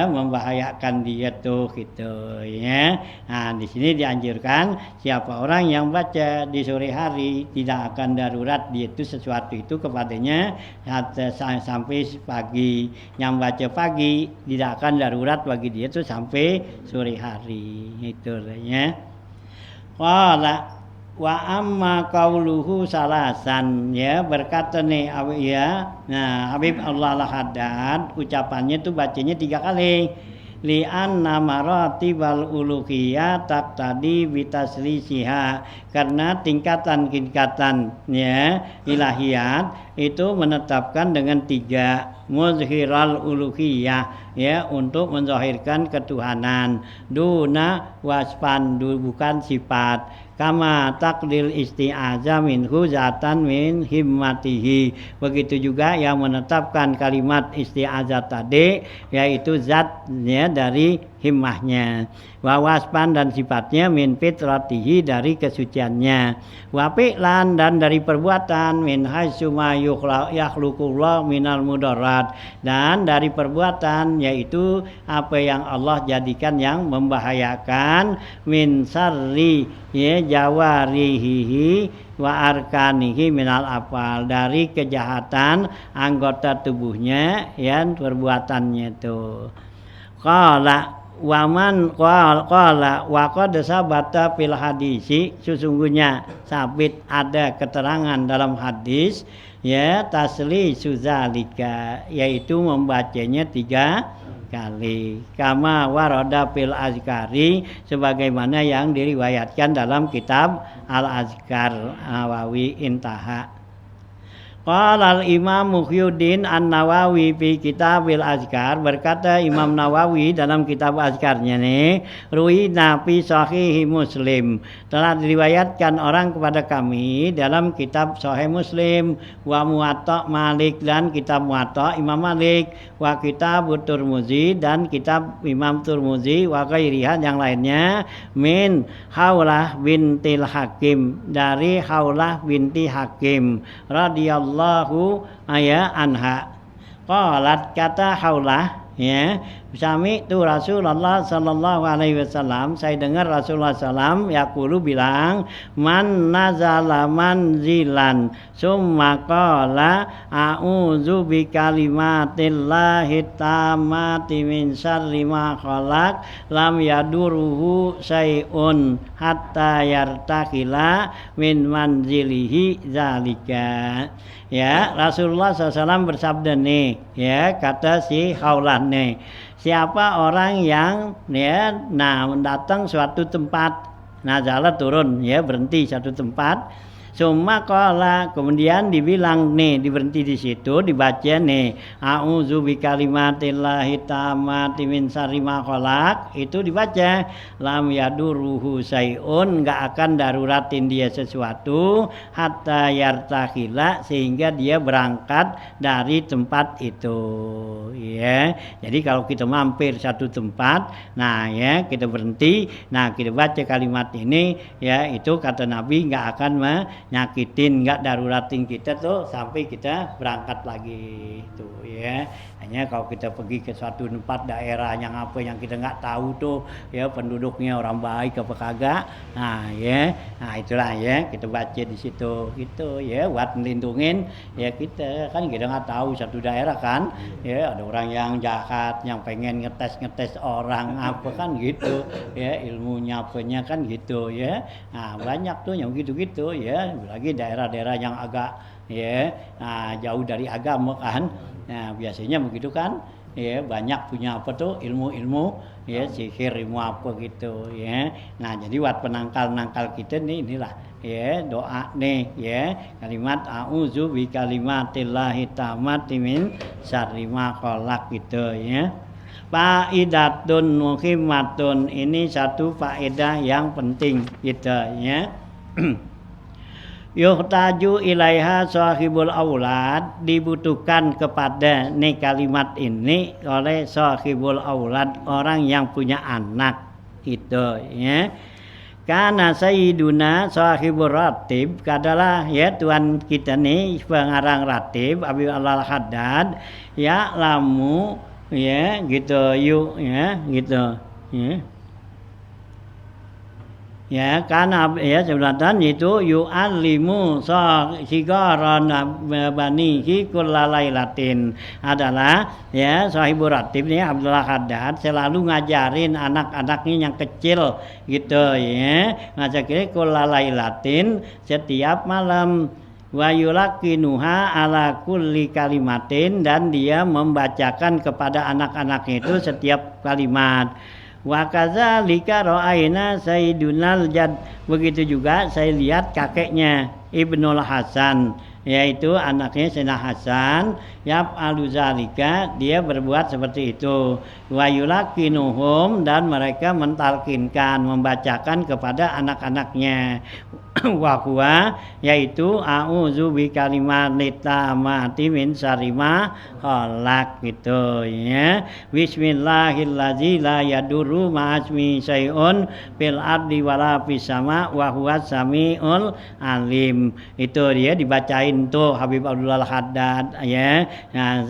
membahayakan dia tuh gitu ya. Nah di sini dianjurkan siapa orang yang baca di sore hari tidak akan darurat dia itu sesuatu itu kepadanya sampai pagi. Yang baca pagi tidak akan darurat bagi dia itu sampai sore hari itu ya. Qala wa amma qauluhu salasan ya, berkata nih ya, nah Habib Allah Al-Haddad ucapannya tuh bacanya 3 kali. Li anna maratibal uluhiyah taqtadi bitaslisiha, karena tingkatan-tingkatan ya ilahiyat itu menetapkan dengan 3 muzhiral uluhiyah ya, untuk menzahirkan ketuhanan, duna wasfan, bukan sifat. Kama takdil isti'azah minhu zatan min himmatihi, begitu juga yang menetapkan kalimat isti'azah tadi yaitu zatnya dari himmahnya, wa waspan dan sifatnya min fitratihi dari kesuciannya, wa fi'lan dan dari perbuatan min haitsu ma yakhluqullah minal mudarat, dan dari perbuatan yaitu apa yang Allah jadikan yang membahayakan, min sarri ya jawarihi wa arkanihi minal afal, dari kejahatan anggota tubuhnya yang perbuatannya itu. Qala waman qala wa qad sabata fil hadisi, sesungguhnya sabit ada keterangan dalam hadis ya tasli suzalika, yaitu membacanya 3 kali, kama warada fil azkari, sebagaimana yang diriwayatkan dalam kitab Al-Azkar Nawawi intaha. Qala al-Imam Muhyiddin An-Nawawi fi Kitabil Azkar, berkata Imam Nawawi dalam kitab azkarnya nih, ruwina fi Sahih Muslim, telah diriwayatkan orang kepada kami dalam kitab Sahih Muslim, wa Muwatta Malik, dan kitab Muwatta Imam Malik, wa kitab Turmuzi, dan kitab Imam Turmuzi, wa ghairiha, yang lainnya, min Haulah bintil Hakim, dari Haulah binti Hakim radhiyallahu anha. Qalat, kata Haulah ya, sami tu Rasulullah sallallahu alaihi wasallam, saya dengar Rasulullah sallam yaqulu bilang, man nazala manzilan summa qala a'udzu bi kalimatillahi tammati min syarri ma khalaq lam yaduruhu syai'un hatta yartakila min manzilihi zalika. Ya, Rasulullah SAW bersabda nih, ya, kata si Haulah nih, siapa orang yang ya datang suatu tempat, nazala turun, ya, berhenti satu tempat, summa qala, kemudian dibilang nih, diberhenti di situ, dibaca nih, a'udzu bikalimatillahi tammati min syarri ma khalaq, itu dibaca, lam yaduruhu syai'un, enggak akan daruratin dia sesuatu, hatta yartakhila, sehingga dia berangkat dari tempat itu, ya. Jadi kalau kita mampir satu tempat, nah ya, kita berhenti, nah kita baca kalimat ini, ya, itu kata Nabi enggak akan nyakitin, nggak daruratin kita tuh sampai kita berangkat lagi tuh, ya. Hanya kalau kita pergi ke suatu tempat daerah yang apa yang kita nggak tahu tuh, ya, penduduknya orang baik apa kagak, nah ya, nah itulah ya, kita baca di situ gitu, ya, buat melindungin ya kita, kan kita nggak tahu satu daerah kan, ya, ada orang yang jahat yang pengen ngetes orang apa kan gitu, ya, ilmunya apanya kan gitu, ya. Nah banyak tuh yang gitu-gitu, ya, lagi daerah-daerah yang agak ya jauh dari agama kan, nah biasanya begitu kan, ya, banyak punya apa tuh ilmu-ilmu, ya, sihir, ilmu apa gitu, ya. Nah jadi buat penangkal kita nih, inilah ya doa nih, ya, kalimat a'udzu bi kalimatillahi tammati min syarri ma khalaq gitu, ya. Faidatun muhimmatun, ini satu faedah yang penting gitu, ya. Yuhtaju ilaiha sahibul aulad, dibutuhkan kepada nih kalimat ini oleh sahibul aulad, orang yang punya anak itu, ya. Karena sayyiduna sahibul ratib, adalah ya Tuhan kita nih pengarang ratib Abi Al-Haddad, ya lamu, ya gitu, yuk, ya gitu, ya. Ya, karena ya sebenarnya itu yu'allimu sigaran banihi kullalailatin, adalah ya sahibul ratib ini Abdullah Haddad selalu ngajarin anak-anaknya yang kecil gitu, ya, ngajarin kullalailatin setiap malam, wa yulaqinuha ala kulli kalimatin, dan dia membacakan kepada anak-anaknya itu setiap kalimat. Wa kadzalika ra'aina Sayyidunal Jad, begitu juga saya lihat kakeknya Ibnul Hasan, yaitu anaknya Sayyidina Hasan, yaf'alu zalika, dia berbuat seperti itu, wa yulakinuhum, dan mereka mentalkinkan, membacakan kepada anak-anaknya, wa huwa, yaitu a'udzu bi kalimatit min syarri ma khalaq, gitu ya. Bismillahirrahmanirrahim, la yadurru ma'asmi syai'un fil ardi wala fis sama wa huwas samiul alim. Itu dia dibacain tuh Habib Abdullah Haddad ya. Nah,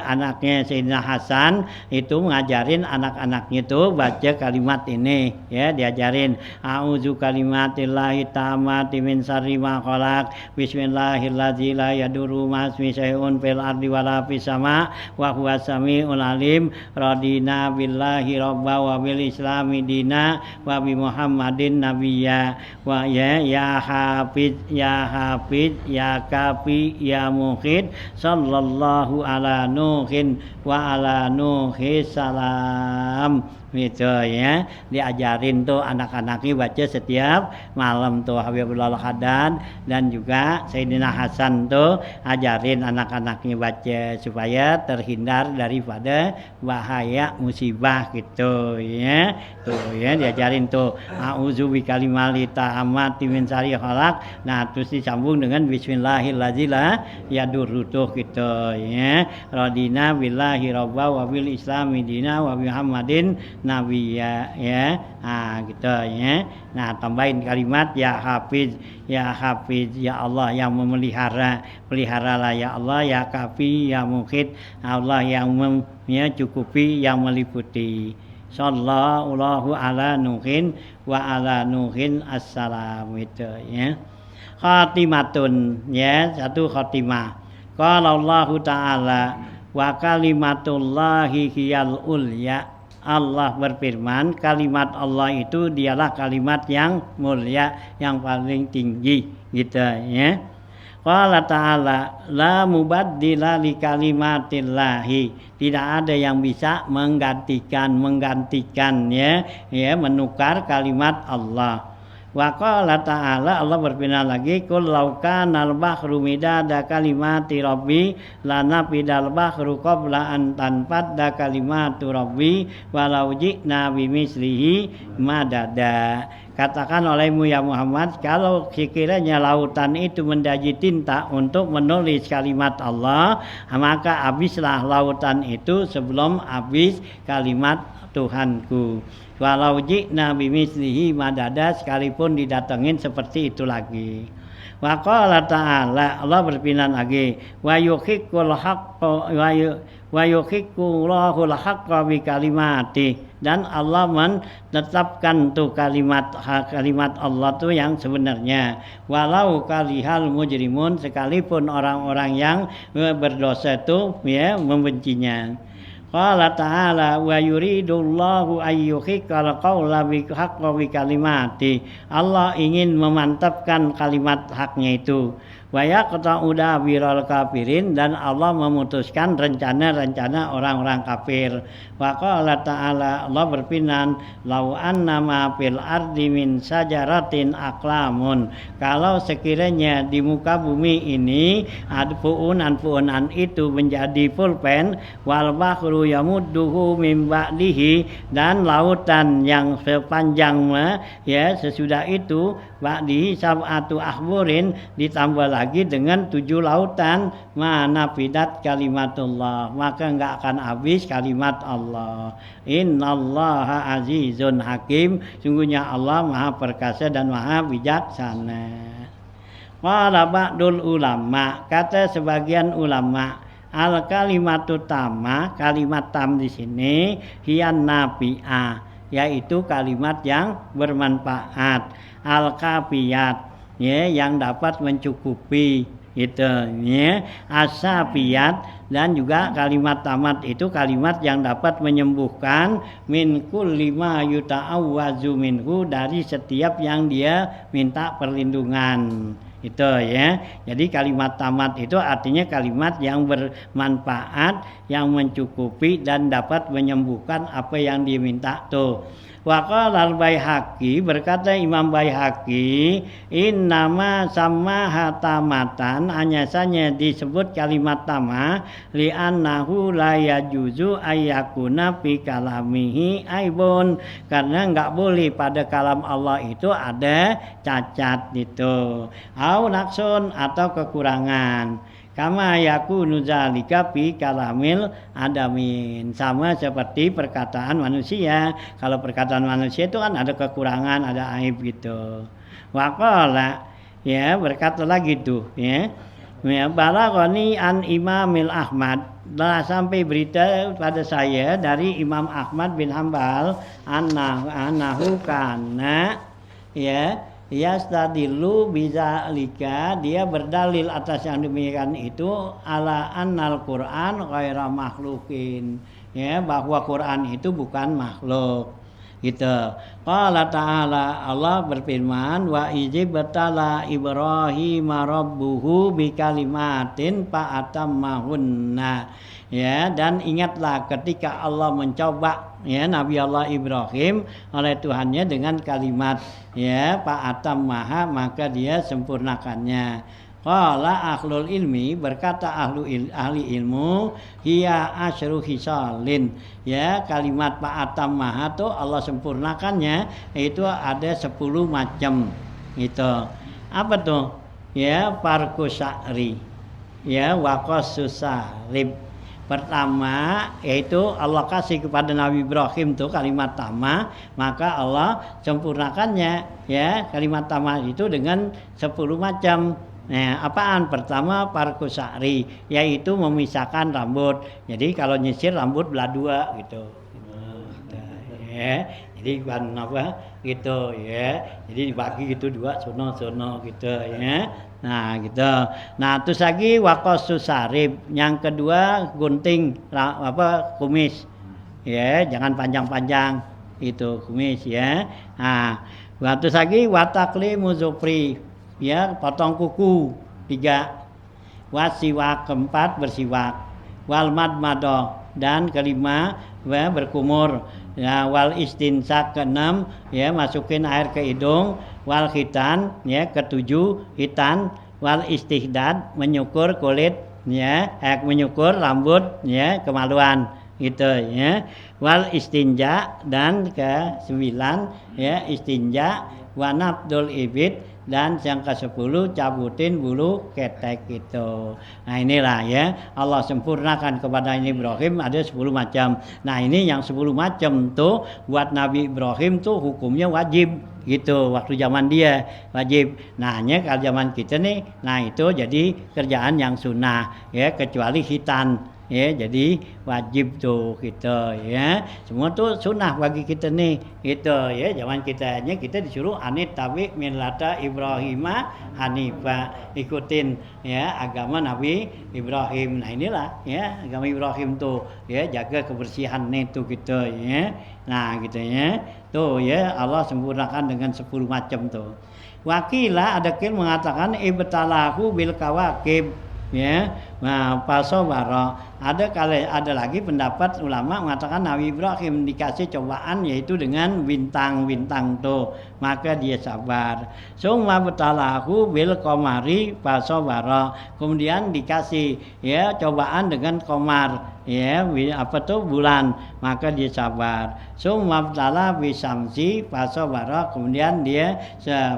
anaknya Sayyidina Hasan itu ngajarin anak-anaknya tuh baca kalimat ini ya, diajarin a'udzu kalimatillahi tammati min syarri ma khalaq, bismillahirrahmanirrahim, la yadurru ma'asmi syai'un fil ardi wala fis sama wa huwas samiul alim, radina billahi rabba wa bil islami dina wa bi muhammadin nabiyya wa ya hafiz ya kafi ya mukhid sallallahu ala nuhin wa ala nuhi salam, gitu ya. Diajarin tuh anak-anaknya baca setiap malam tuh Habibullah Haddad, dan juga Sayyidina Hasan tuh ajarin anak-anaknya baca supaya terhindar daripada bahaya musibah, gitu ya. Tuh ya, diajarin tuh a'udzu bikalimati tammati min syarri khalaq. Nah, terus disambung dengan bismillahirrahmanirrahim, ya durutuh, gitu ya. Radina billahi rabba wa bil islami dina wa Muhammadin nabiyya ya. Nah, gitu ya. Nah, tambahin kalimat ya hafiz ya Allah yang memelihara, peliharalah ya Allah, ya kafi ya mukhid, Allah yang mencukupi, yang meliputi. Sallallahu ala nuhin wa ala nuhin assalam, itu ya. Khatimatun ya, satu khatimah. Qala Allah Ta'ala wa kalimatullahi hiyal ulya. Allah berfirman, kalimat Allah itu dialah kalimat yang mulia, yang paling tinggi, gitu ya. Qala ta'ala la mubaddila li kalimatillahi, tidak ada yang bisa menggantikan ya, menukar kalimat Allah. Wa qala ta'ala, Allah berfirman lagi, qul law kana al-bahru midada kalimati rabbi lanafidal bahru qabla an tanfadda kalimatu rabbi walau ji'na bimislihi madada. Katakan olehmu ya Muhammad, kalau sekiranya lautan itu mendaji tinta untuk menulis kalimat Allah, maka habislah lautan itu sebelum habis kalimat Tuhanku. Walau ji'na bimislihi madada, sekalipun didatengin seperti itu lagi. Wa qala ta'ala, Allah berfirman lagi, wa yuhiqqul haqqa wa yuhiqqullahu al-haqqa bi kalimati, dan Allah menetapkan tuh kalimat Allah tuh yang sebenarnya. Walau karihal mujrimun, sekalipun orang-orang yang berdosa itu ya membencinya. Qala ta'ala wa yuridullahu ayyuhiqqal qawla bihaqqa bi kalimati, Allah ingin memantapkan kalimat haknya itu. Wa yaqta'u dabiral kafirin, dan Allah memutuskan rencana-rencana orang-orang kafir. Wa qala ta'ala, Allah berfirman, lau annama fil ardi min sajaratin aqlamun, kalau sekiranya di muka bumi ini pu'unan itu menjadi pulpen, wal bahru yamudduhu min ba'dihi, dan lautan yang sepanjang ya sesudah itu ba'dihi sab'atu ahburin, ditambah lagi dengan 7 lautan, mana fidat kalimatullah, maka enggak akan habis kalimat Allah. Innallaha azizun hakim, sungguhnya Allah maha perkasa dan maha bijaksana. Qala ba'dul ulama, kata sebagian ulama, al kalimatu tamma, kalimat tam di sini hiyan nafi'ah, yaitu kalimat yang bermanfaat, al kafiyat ya, yang dapat mencukupi, gitu ya, asafiyat, dan juga kalimat tamat itu kalimat yang dapat menyembuhkan, min kulli ma yuta'awwazu minhu, dari setiap yang dia minta perlindungan, itu ya. Jadi kalimat tamat itu artinya kalimat yang bermanfaat, yang mencukupi dan dapat menyembuhkan apa yang diminta tuh. Waqala al-Baihaqi, berkata Imam Baihaqi, innama sammaha tamatan, hanya saja disebut kalimat tama li'annahu la yajuzu ayyakuna fi kalamihi aibun, karena enggak boleh pada kalam Allah itu ada cacat itu, au naqsun atau kekurangan. Kama yakunu zalika fi kalamil adamin, sama seperti perkataan manusia. Kalau perkataan manusia itu kan ada kekurangan, ada aib gitu. Waqala, ya berkata lagi tuh, ya balaghani an Imamil Ahmad, telah sampai berita pada saya dari Imam Ahmad bin Hambal, annahu kana, ya yastadillu bizalika, dia berdalil atas yang demikian itu, ala annal Quran ghaira makhluqin, ya bahwa Quran itu bukan makhluk gitu. Qala ta'ala, Allah berfirman, wa ijibtala Ibrahim rabbuhu bikalimatin fa'atammahunna, ya, dan ingatlah ketika Allah mencoba, ya, Nabi Allah Ibrahim oleh Tuhannya dengan kalimat, ya, fa'atammaha, maka dia sempurnakannya. Qala ahlul ilmi, berkata ahli ilmu, hiya asyru hisalin, ya kalimat fa'atammaha itu Allah sempurnakannya itu ada 10 macam itu. Apa tuh? Ya farqu sya'ri, ya waqasus sarib. Pertama yaitu Allah kasih kepada Nabi Ibrahim tuh kalimat tama, maka Allah sempurnakannya, ya kalimat tama itu dengan 10 macam. Nah, apaan? Pertama farqu sya'ri, yaitu memisahkan rambut. Jadi kalau nyisir rambut belah dua gitu. Ya. Jadi bukan apa gitu, ya. Jadi dibagi gitu dua sono gitu, ya. Nah gitu. Nah terus lagi waqasus sarib, yang kedua gunting kumis, ya jangan panjang-panjang itu kumis, ya. Nah terus lagi watakli muzufri, ya potong kuku 3, wasiwak keempat bersiwak, wal madmadoh, dan kelima berkumur, ya wal istinsak keenam, ya masukin air ke hidung, wal khitan, ya ketujuh hitan, wal istihdad menyukur kulit, ya menyukur rambut, ya kemaluan gitu, ya wal istinja, dan ke-9 ya istinja, wa nafdul ibid, dan yang ke-10 cabutin bulu ketek itu. Nah inilah ya Allah sempurnakan kepada Ibrahim ada 10 macam. Nah ini yang 10 macam tuh buat Nabi Ibrahim tuh hukumnya wajib gitu, waktu zaman dia wajib. Nah hanya kalau zaman kita nih, nah itu jadi kerjaan yang sunnah, ya kecuali hitan, ya jadi wajib tuh gitu, ya semua tuh sunnah bagi kita nih gitu, ya zaman kitanya kita disuruh anit tabi millata Ibrahima hanifa, ikutin ya agama Nabi Ibrahim. Nah inilah ya agama Ibrahim tuh, ya jaga kebersihan itu gitu, ya nah gitu ya tuh, ya Allah sempurnakan dengan 10 macam tuh. Wakila ada mengatakan ibtalahu bil kawakib, ya nah pasobara, ada lagi pendapat ulama mengatakan Nabi Ibrahim dikasih cobaan yaitu dengan bintang-bintang tuh, maka dia sabar. Summa batalahu bil qamari pasobara, kemudian dikasih ya cobaan dengan qamar, ya apa tuh bulan, maka dia sabar. Summa batala bisamsi pasobara, kemudian dia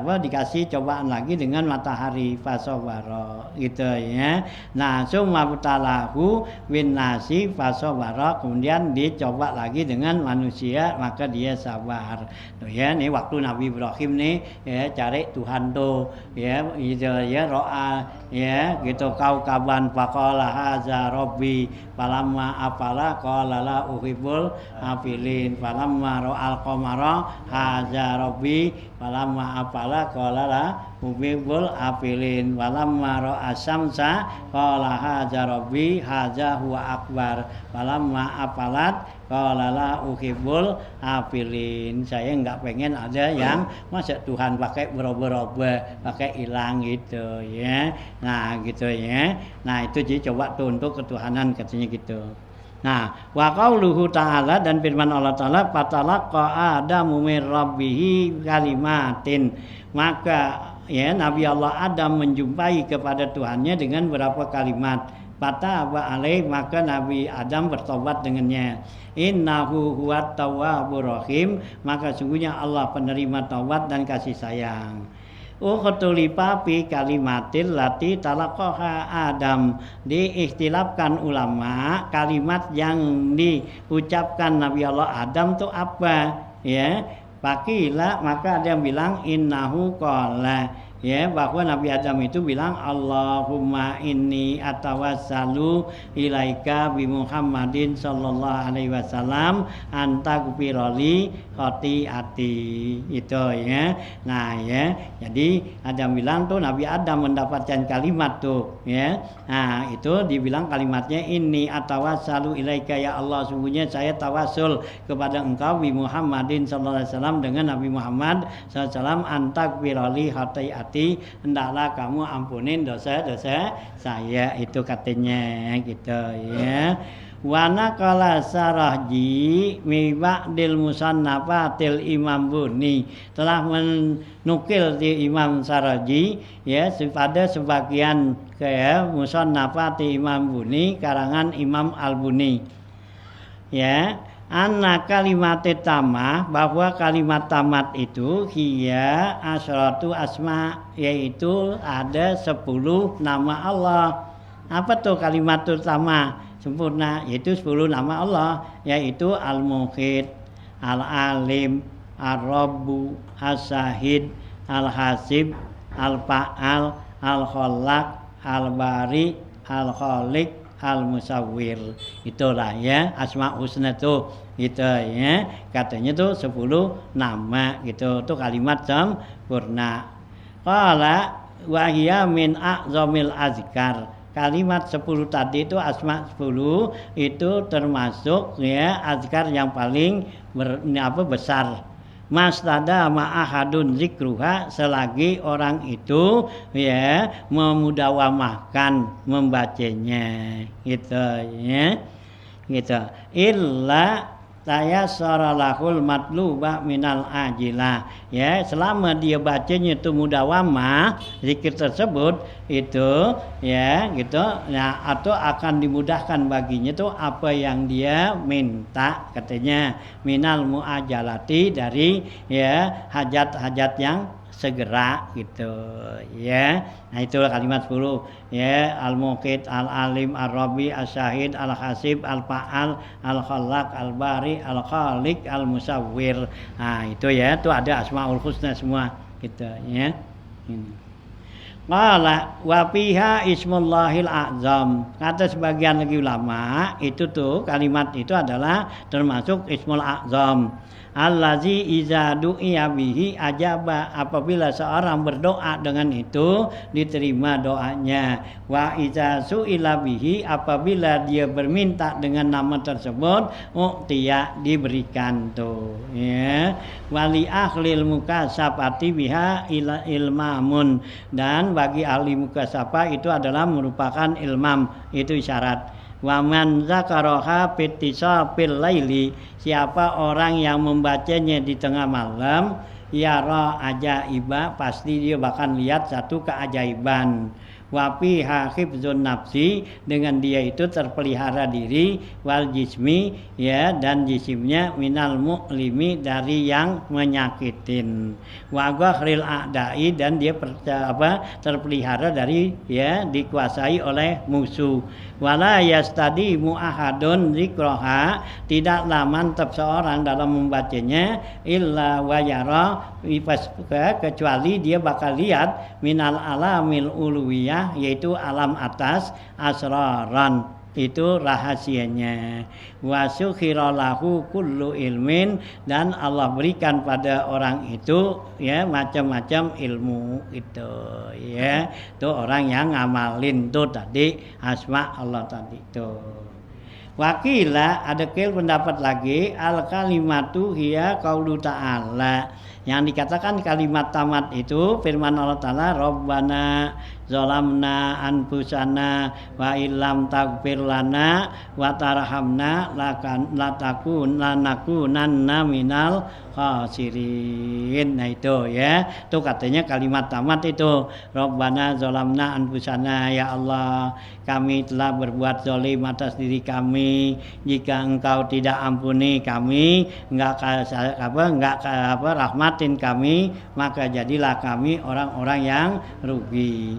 dikasih cobaan lagi dengan matahari pasobara gitu, ya. Nah summa batalahu bin nasi fasobara, kemudian dicoba lagi dengan manusia, maka dia sabar tuh, ya nih waktu Nabi Ibrahim nih ya cari Tuhan tuh, ya gitu ya ro'a, ya gitu kau kaban faqala haza rabbi falamma afala qala la uhibbul afilin falamma ra'al qamara haza rabbi falamma afala qala la uhibbul afilin falamma ra'a syamsa qala haza rabbi haza huwa akbar falamma afalat qala la uhibbul afilin. Saya enggak pengen ada yang masa Tuhan pakai berubah-ubah, pakai hilang gitu, ya. Nah gitu, ya. Nah itu jadi coba tuh untuk ketuhanan katanya gitu. Nah, wa qauluhu ta'ala dan firman Allah Ta'ala fatalaqa Adamu min rabbih kalimatin. Maka ya Nabi Allah Adam menjumpai kepada Tuhannya dengan beberapa kalimat. Fataba alaih, maka Nabi Adam bertobat dengannya. Innahu huwat tawwabur rahim, maka sungguhnya Allah penerima taubat dan kasih sayang. Ukhtulifa fi kalimatil lati talaqaha Adam. Diikhtilafkan ulama kalimat yang diucapkan Nabi Allah Adam itu apa? Ya, pakila, maka ada yang bilang innahu qala, ya, bahwa Nabi Adam itu bilang Allahumma inni atawassalu ilaika bi Muhammadin sallallahu alaihi wasallam anta gufiroli khotiati, itu ya. Nah ya, jadi Adam bilang tuh Nabi Adam mendapatkan kalimat tuh ya. Nah itu dibilang kalimatnya ini atawassalu ilaika, ya Allah sungguhnya saya tawasul kepada engkau bi Muhammadin sallallahu alaihi wasallam dengan Nabi Muhammad sallallahu alaihi wasallam anta gufiroli khotiati, hendaklah kamu ampunin dosa-dosa saya, itu katanya gitu ya. Wana kala sarahji miba'dil musannafatil Imam Buni, telah menukil di Imam Sarahji ya pada sebagian ya musannafati Imam Buni, karangan Imam Al-Buni ya. Anna kalimat tamah, bahwa kalimat tamat itu hiya asyratu asma, yaitu ada 10 nama Allah. Apa tuh kalimat tamah sempurna? Yaitu 10 nama Allah, yaitu Al-Muhit, Al-Alim, Ar-Rabbu, As-Sahid, Al-Hasib, Al-Fa'al, Al-Khallaq, Al-Bari, Al-Khaliq, Al-Musawwir. Itulah ya Asma Husna tuh gitu ya, katanya tuh 10 nama gitu, tuh kalimat sempurna. Qala wa hiya min a'zamil azkar, kalimat 10 tadi itu asma 10 itu termasuk ya azkar yang paling besar. Mastada ma'ahadun zikruha, selagi orang itu ya memudawamahkan membacanya gitu ya, gitu. Illa tayassaralahul matluba minal ajilah, ya selama dia bacanya itu mudawamah zikir tersebut itu ya gitu, nah atau akan dimudahkan baginya tuh apa yang dia minta, katanya minal muajalati, dari ya hajat-hajat yang segera gitu ya. Nah itulah kalimat 10 ya, Al-Muqit, Al-Alim, Ar-Rabi, As-Syahid, Al-Hasib, Al-Fa'al, Al-Khallaq, Al-Bari, Al-Khaliq, Al-Musawwir. Nah itu ya, itu ada Asmaul Husna semua gitu ya. Qala wa fiha ismullahil a'zam, kata sebagian lagi ulama itu tuh kalimat itu adalah termasuk ismul a'zam. Allazi iza du'iya bihi ajaba, apabila seorang berdoa dengan itu diterima doanya. Wa iza su'ila bihi, apabila dia berminta dengan nama tersebut u'tiya, diberikan tuh ya. Wali ahlil mukasafati biha ilmamun, dan bagi ahli mukasafah itu adalah merupakan ilmam, itu isyarat. Waman zakaroha fittisafil laili, siapa orang yang membacanya di tengah malam, yara ajaiba, pasti dia bakal lihat satu keajaiban. Wa fiha hifdzun nafsi, dengan dia itu terpelihara diri, wal jismi ya, dan jisimnya minal mu'limi, dari yang menyakitin. Wa ghahril a'dai, dan dia terpelihara dari ya dikuasai oleh musuh. Wala yastadi mu'ahadun zikroha, tidaklah mantap seorang dalam membacanya, illa wayara, kecuali dia bakal lihat minal alamil uluwiyah, yaitu alam atas, asraran, itu rahasianya. Wa sukhiralahu kullu ilmin, dan Allah berikan pada orang itu ya macam-macam ilmu itu ya. Itu orang yang ngamalin tuh tadi asma Allah tadi itu. Wakila, ada pendapat lagi, al kalimatu hiya qaulu ta'ala, Yang dikatakan kalimat tamat itu firman Allah Ta'ala, Rabbana zalamna anfusana wa illam taghfir lana wa tarhamna lanakunanna minal khasirin. Nah itu ya, itu katanya kalimat tamat itu, Rabbana zalamna anfusana, ya Allah kami telah berbuat zalim atas diri kami, jika engkau tidak ampuni kami, enggak rahmatin kami, maka jadilah kami orang-orang yang rugi.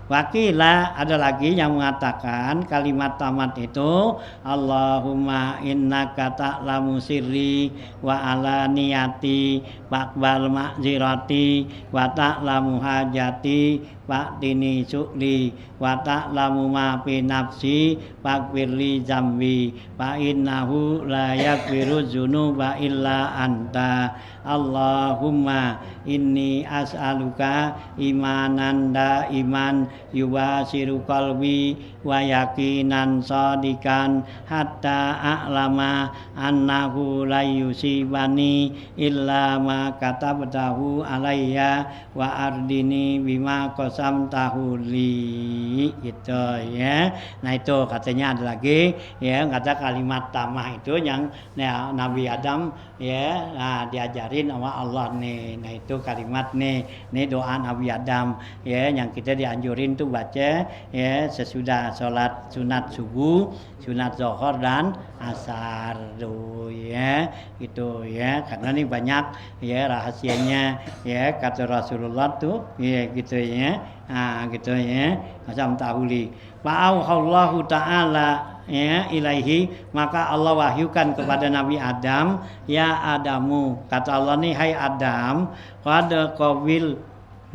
Wakilah ada lagi yang mengatakan kalimat tamat itu, Allahumma innaka ta'lamu sirri wa alaniyati waqbal ma'zirati wa ta'lamu hajati waqtini su'li wa ta'lamu ma fi nafsi waghfirli zambi fa innahu la yaghfiru dzunuba illa anta. Allahumma inni as'aluka imanan daiman yuwasiru qalbi wa yakinan shadikan hatta a'lama annahu la yusibani illa ma katabtahu alayya wa ardini bima qasamtahu li. Gitu ya. Nah itu katanya ada lagi ya, kata kalimat tamah itu yang Nabi Adam ya, diajarin sama Allah nih. Nah itu kalimat nih doa Nabi Adam ya, yang kita dianjurin tuh baca ya sesudah sholat sunat subuh, sunat zuhur dan asar tuh ya, gitu ya. Karena ini banyak ya rahasianya ya, kata Rasulullah tuh ya gitu ya. Nah gitu ya, macam tahuli fa'auhallahu ta'ala ya ilaihi, maka Allah wahyukan kepada Nabi Adam, ya Adamu, kata Allah nih, hai Adam, qad qabil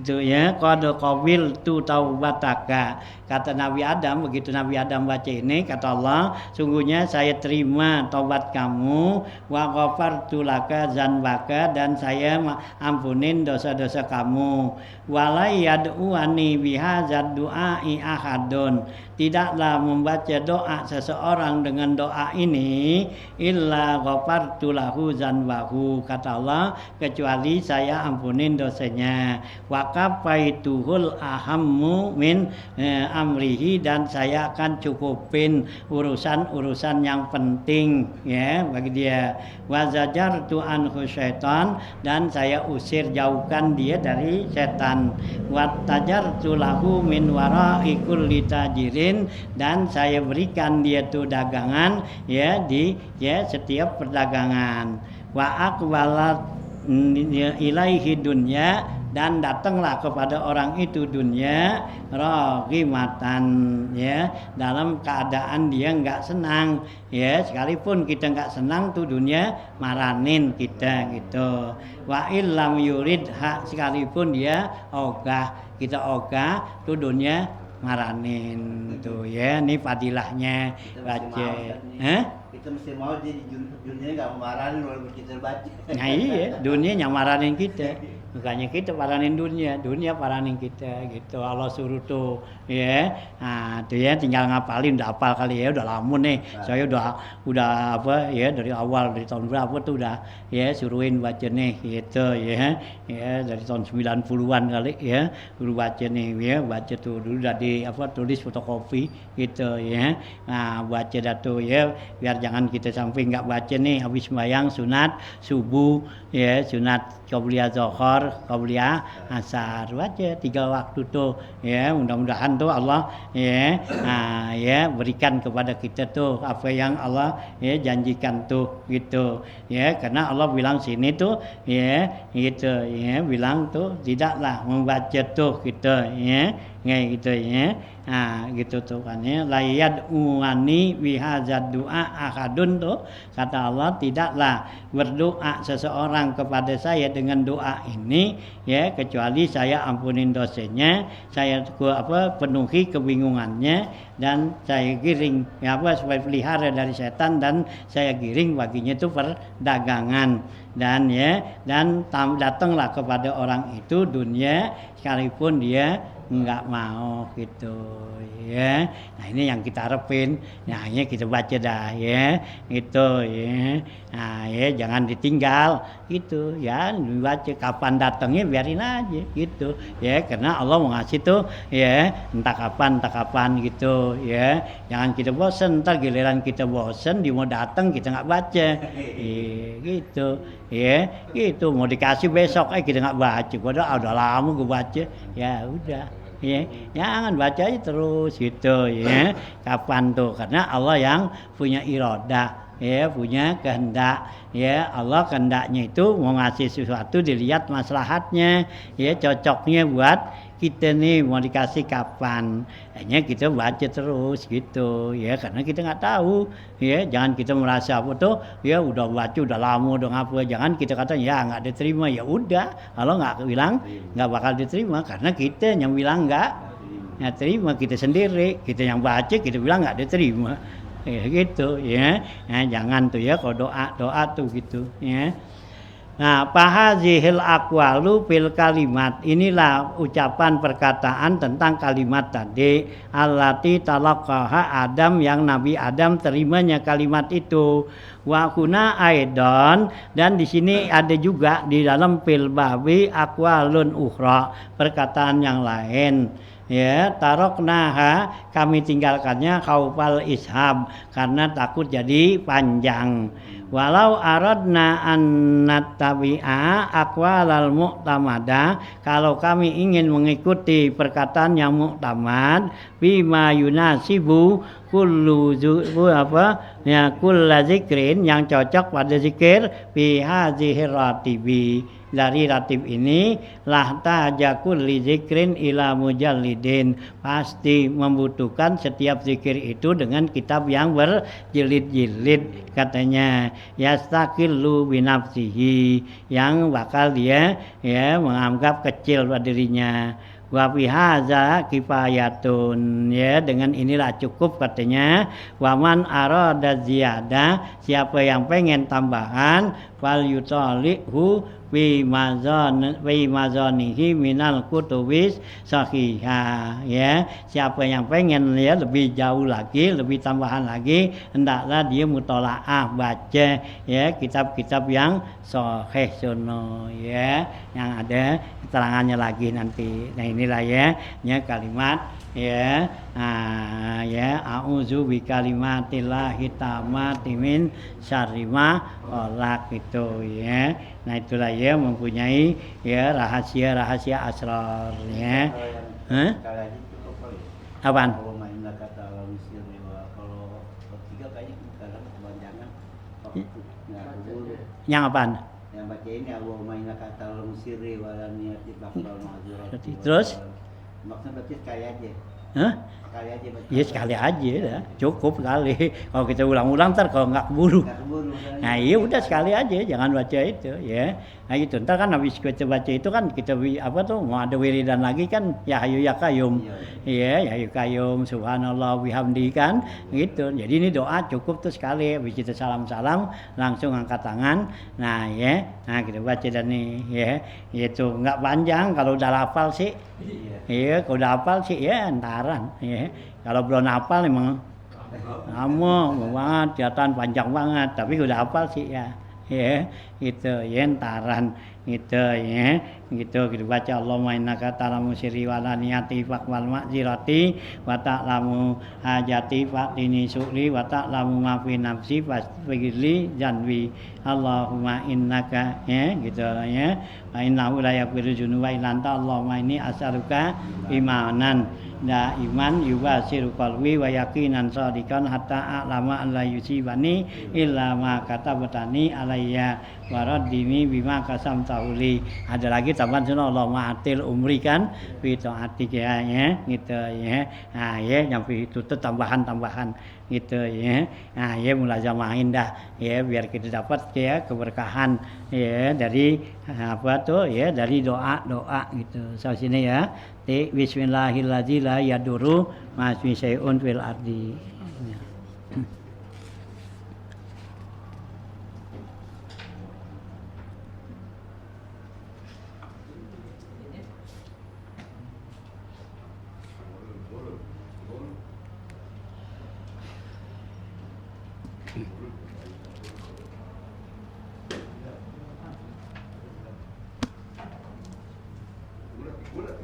itu ya, qad qabil tu taubataka, kata Nabi Adam. Begitu Nabi Adam baca ini, kata Allah, sungguhnya saya terima taubat kamu, wa ghafartu laka dzanbaka, dan saya ampunin dosa-dosa kamu, wala yad'uani bihadzal du'ai ahadun, tidaklah membaca doa seseorang dengan doa ini illa ghafartu lahu dzanbahu, kata Allah, kecuali saya ampunin dosanya, wa kafaituhul ahammu min amrihi, dan saya akan cukupin urusan-urusan yang penting ya bagi dia, wa zajartu anhu syaitan, dan saya usir jauhkan dia dari setan, wa tajartu lahu min wara'i kulli tajirin, dan saya berikan dia tuh dagangan ya di ya setiap perdagangan, wa aqbalat ilaihi dunya, dan datanglah kepada orang itu dunia raghimatan ya, dalam keadaan dia enggak senang ya, sekalipun kita enggak senang tuh dunia maranin kita gitu, wa illam yurid hak, sekalipun dia ogah, kita ogah tuh dunia maranin tuh ya. Ini fadilahnya baca. Kita mesti mau jadi dunia nggak marahin walaupun kita baca. Nah iya, dunia yang marahin kita. Makanya kita paranin dunia paranin kita gitu. Allah suruh tuh ya. Nah, tuh ya tinggal ngapalin, udah hafal kali ya, udah lama nih. Saya udah apa ya, dari awal, dari tahun berapa tuh udah ya suruhin baca nih gitu ya. Ya dari tahun 90-an kali ya, dulu baca nih ya, baca tuh dulu udah di apa tulis fotokopi gitu ya. Nah, baca dah tuh ya, biar jangan kita sampai nggak baca nih habis sembahyang sunat subuh ya, sunat qabliyah zuhur, qabliyah asar, baca 3 waktu tuh ya. Mudah-mudahan tuh Allah ya, nah, ya berikan kepada kita tuh apa yang Allah ya janjikan tuh gitu ya. Karena Allah bilang sini tuh ya gitu ya, bilang tuh tidaklah membaca tuh gitu ya, kayak gitu ya. Nah gitu tuh kan ya, layad uwani bihadzad du'a ahadun tuh, kata Allah, tidaklah berdoa seseorang kepada saya dengan doa ini ya, kecuali saya ampunin dosanya, saya penuhi kebingungannya, dan saya giring ya supaya pelihara dari setan, dan saya giring baginya itu perdagangan, dan datanglah kepada orang itu dunia sekalipun dia enggak mau gitu ya. Nah ini yang kita harapin. Nah ini kita baca dah ya gitu ya. Nah ya jangan ditinggal gitu ya, dibaca kapan datangnya biarin aja gitu ya, karena Allah mau ngasih tuh ya entah kapan gitu ya. Jangan kita bosen, ntar giliran kita bosen dia mau datang kita nggak baca gitu ya, gitu mau dikasih besok kita nggak baca, padahal udah lama gue baca ya udah ya, jangan baca aja terus gitu ya. Kapan tuh, karena Allah yang punya iroda ya, punya kehendak ya. Allah kehendaknya itu mau ngasih sesuatu dilihat maslahatnya ya, cocoknya buat kita nih mau dikasih kapan, hanya kita baca terus gitu ya, karena kita nggak tahu ya. Jangan kita merasa apa tuh ya udah baca udah lama udah ngapa, jangan kita kata ya nggak diterima, ya udah Allah nggak bilang nggak bakal diterima, karena kita yang bilang nggak terima, kita sendiri, kita yang baca kita bilang nggak diterima ya gitu ya. Nah, jangan tuh ya kalau doa tuh gitu ya. Nah, fahazihil aqwalu fil kalimat, inilah ucapan perkataan tentang kalimat tadi, allati talaqaha Adam, yang Nabi Adam terimanya kalimat itu. Wa kuna aidon, dan di sini ada juga di dalam fil babi aqwalun ukhra, perkataan yang lain ya. Taroknaha, kami tinggalkannya khaufal ishab, karena takut jadi panjang. Walau aradna an nattabi'a aqwalal mu'tamada, kalau kami ingin mengikuti perkataan yang mu'tamad, bima yunasibu kullu zikrin, yang cocok pada zikir, fi hadhihi ratibi, dari ratib ini, lah tajakul li zikrin ila mujallidin, pasti membutuhkan setiap zikir itu dengan kitab yang berjilid-jilid katanya. Yastakillu binafsihi, yang bakal dia ya menganggap kecil pada dirinya. Wa fi hadza kifayatun, ya dengan inilah cukup katanya. Waman arada ziyada, siapa yang pengen tambahan, fal yutalihu fi mazanihi minal kutubis sahihah ya. Siapa yang pengen ya lebih jauh lagi, lebih tambahan lagi, hendaklah dia mutolaah, baca ya kitab-kitab yang sahih sunnah ya, yang ada keterangannya lagi nanti. Nah inilah ya kalimat ya. Nah ya, a'udzu bikalimatillahi tammati min syarri ma khalaq itu ya. Nah itulah ya, mempunyai ya rahasia-rahasia asrar ya. Apaan? Yang apaan? Yang baca ini Allahumma innaka ta'lamu sirri wa lam yati baqal ma'dzurati. Terus maksudnya berarti sekali aja. Hah? Sekali aja baca. Iya sekali aja dah, cukup kali. Kalau kita ulang-ulang ntar kalau nggak keburu. Nah iya udah sekali aja, jangan baca itu ya. Nah gitu, ntar kan habis kita baca itu kan kita apa tuh mau ada wiridan lagi kan, ya hayu ya qayyum. Iya, ya hayu qayyum, subhanallah bihamdi kan gitu. Jadi ini doa cukup tuh sekali, habis kita salam-salam langsung angkat tangan. Nah ya, nah kita baca dan nih ya. Itu nggak panjang kalau udah hafal sih. Iya, kalau udah hafal sih ya entaran ya. Kalau belum hafal emang lama banget, kelihatan panjang banget, tapi udah hafal sih ya. Ya, gitu ya entaran gitu ya, gitu kita baca Allahumma innaka ta'lamu sirri wa laniyati faqwal ma'zirati wa ta'lamu hajati fa'tini su'li wa ta'lamu ma fi nafsi fasfirli janbi Allahumma innaka ya gitu ya. Wa innahu la yaghfiru dzunuba illa anta Allahumma inni as'aluka imanan iman yubasiru qalbi wa yaqinan shadiqan hatta a'lama an la yusibani illa ma katabtani alayya wa raddini bima kasam tauli. Ada lagi tambahan sunah Allahumma atil umri kan fi taatika ya gitu ya. Nah ya nyampe itu tuh tambahan-tambahan gitu ya. Nah ya mulazamahin dah ya biar kita dapat ya keberkahan ya dari apa tuh ya, dari doa-doa gitu. So sini ya. Bismillahirrahmanirrahim la yaduru ma ismi syai'un fil ardi. Una figura che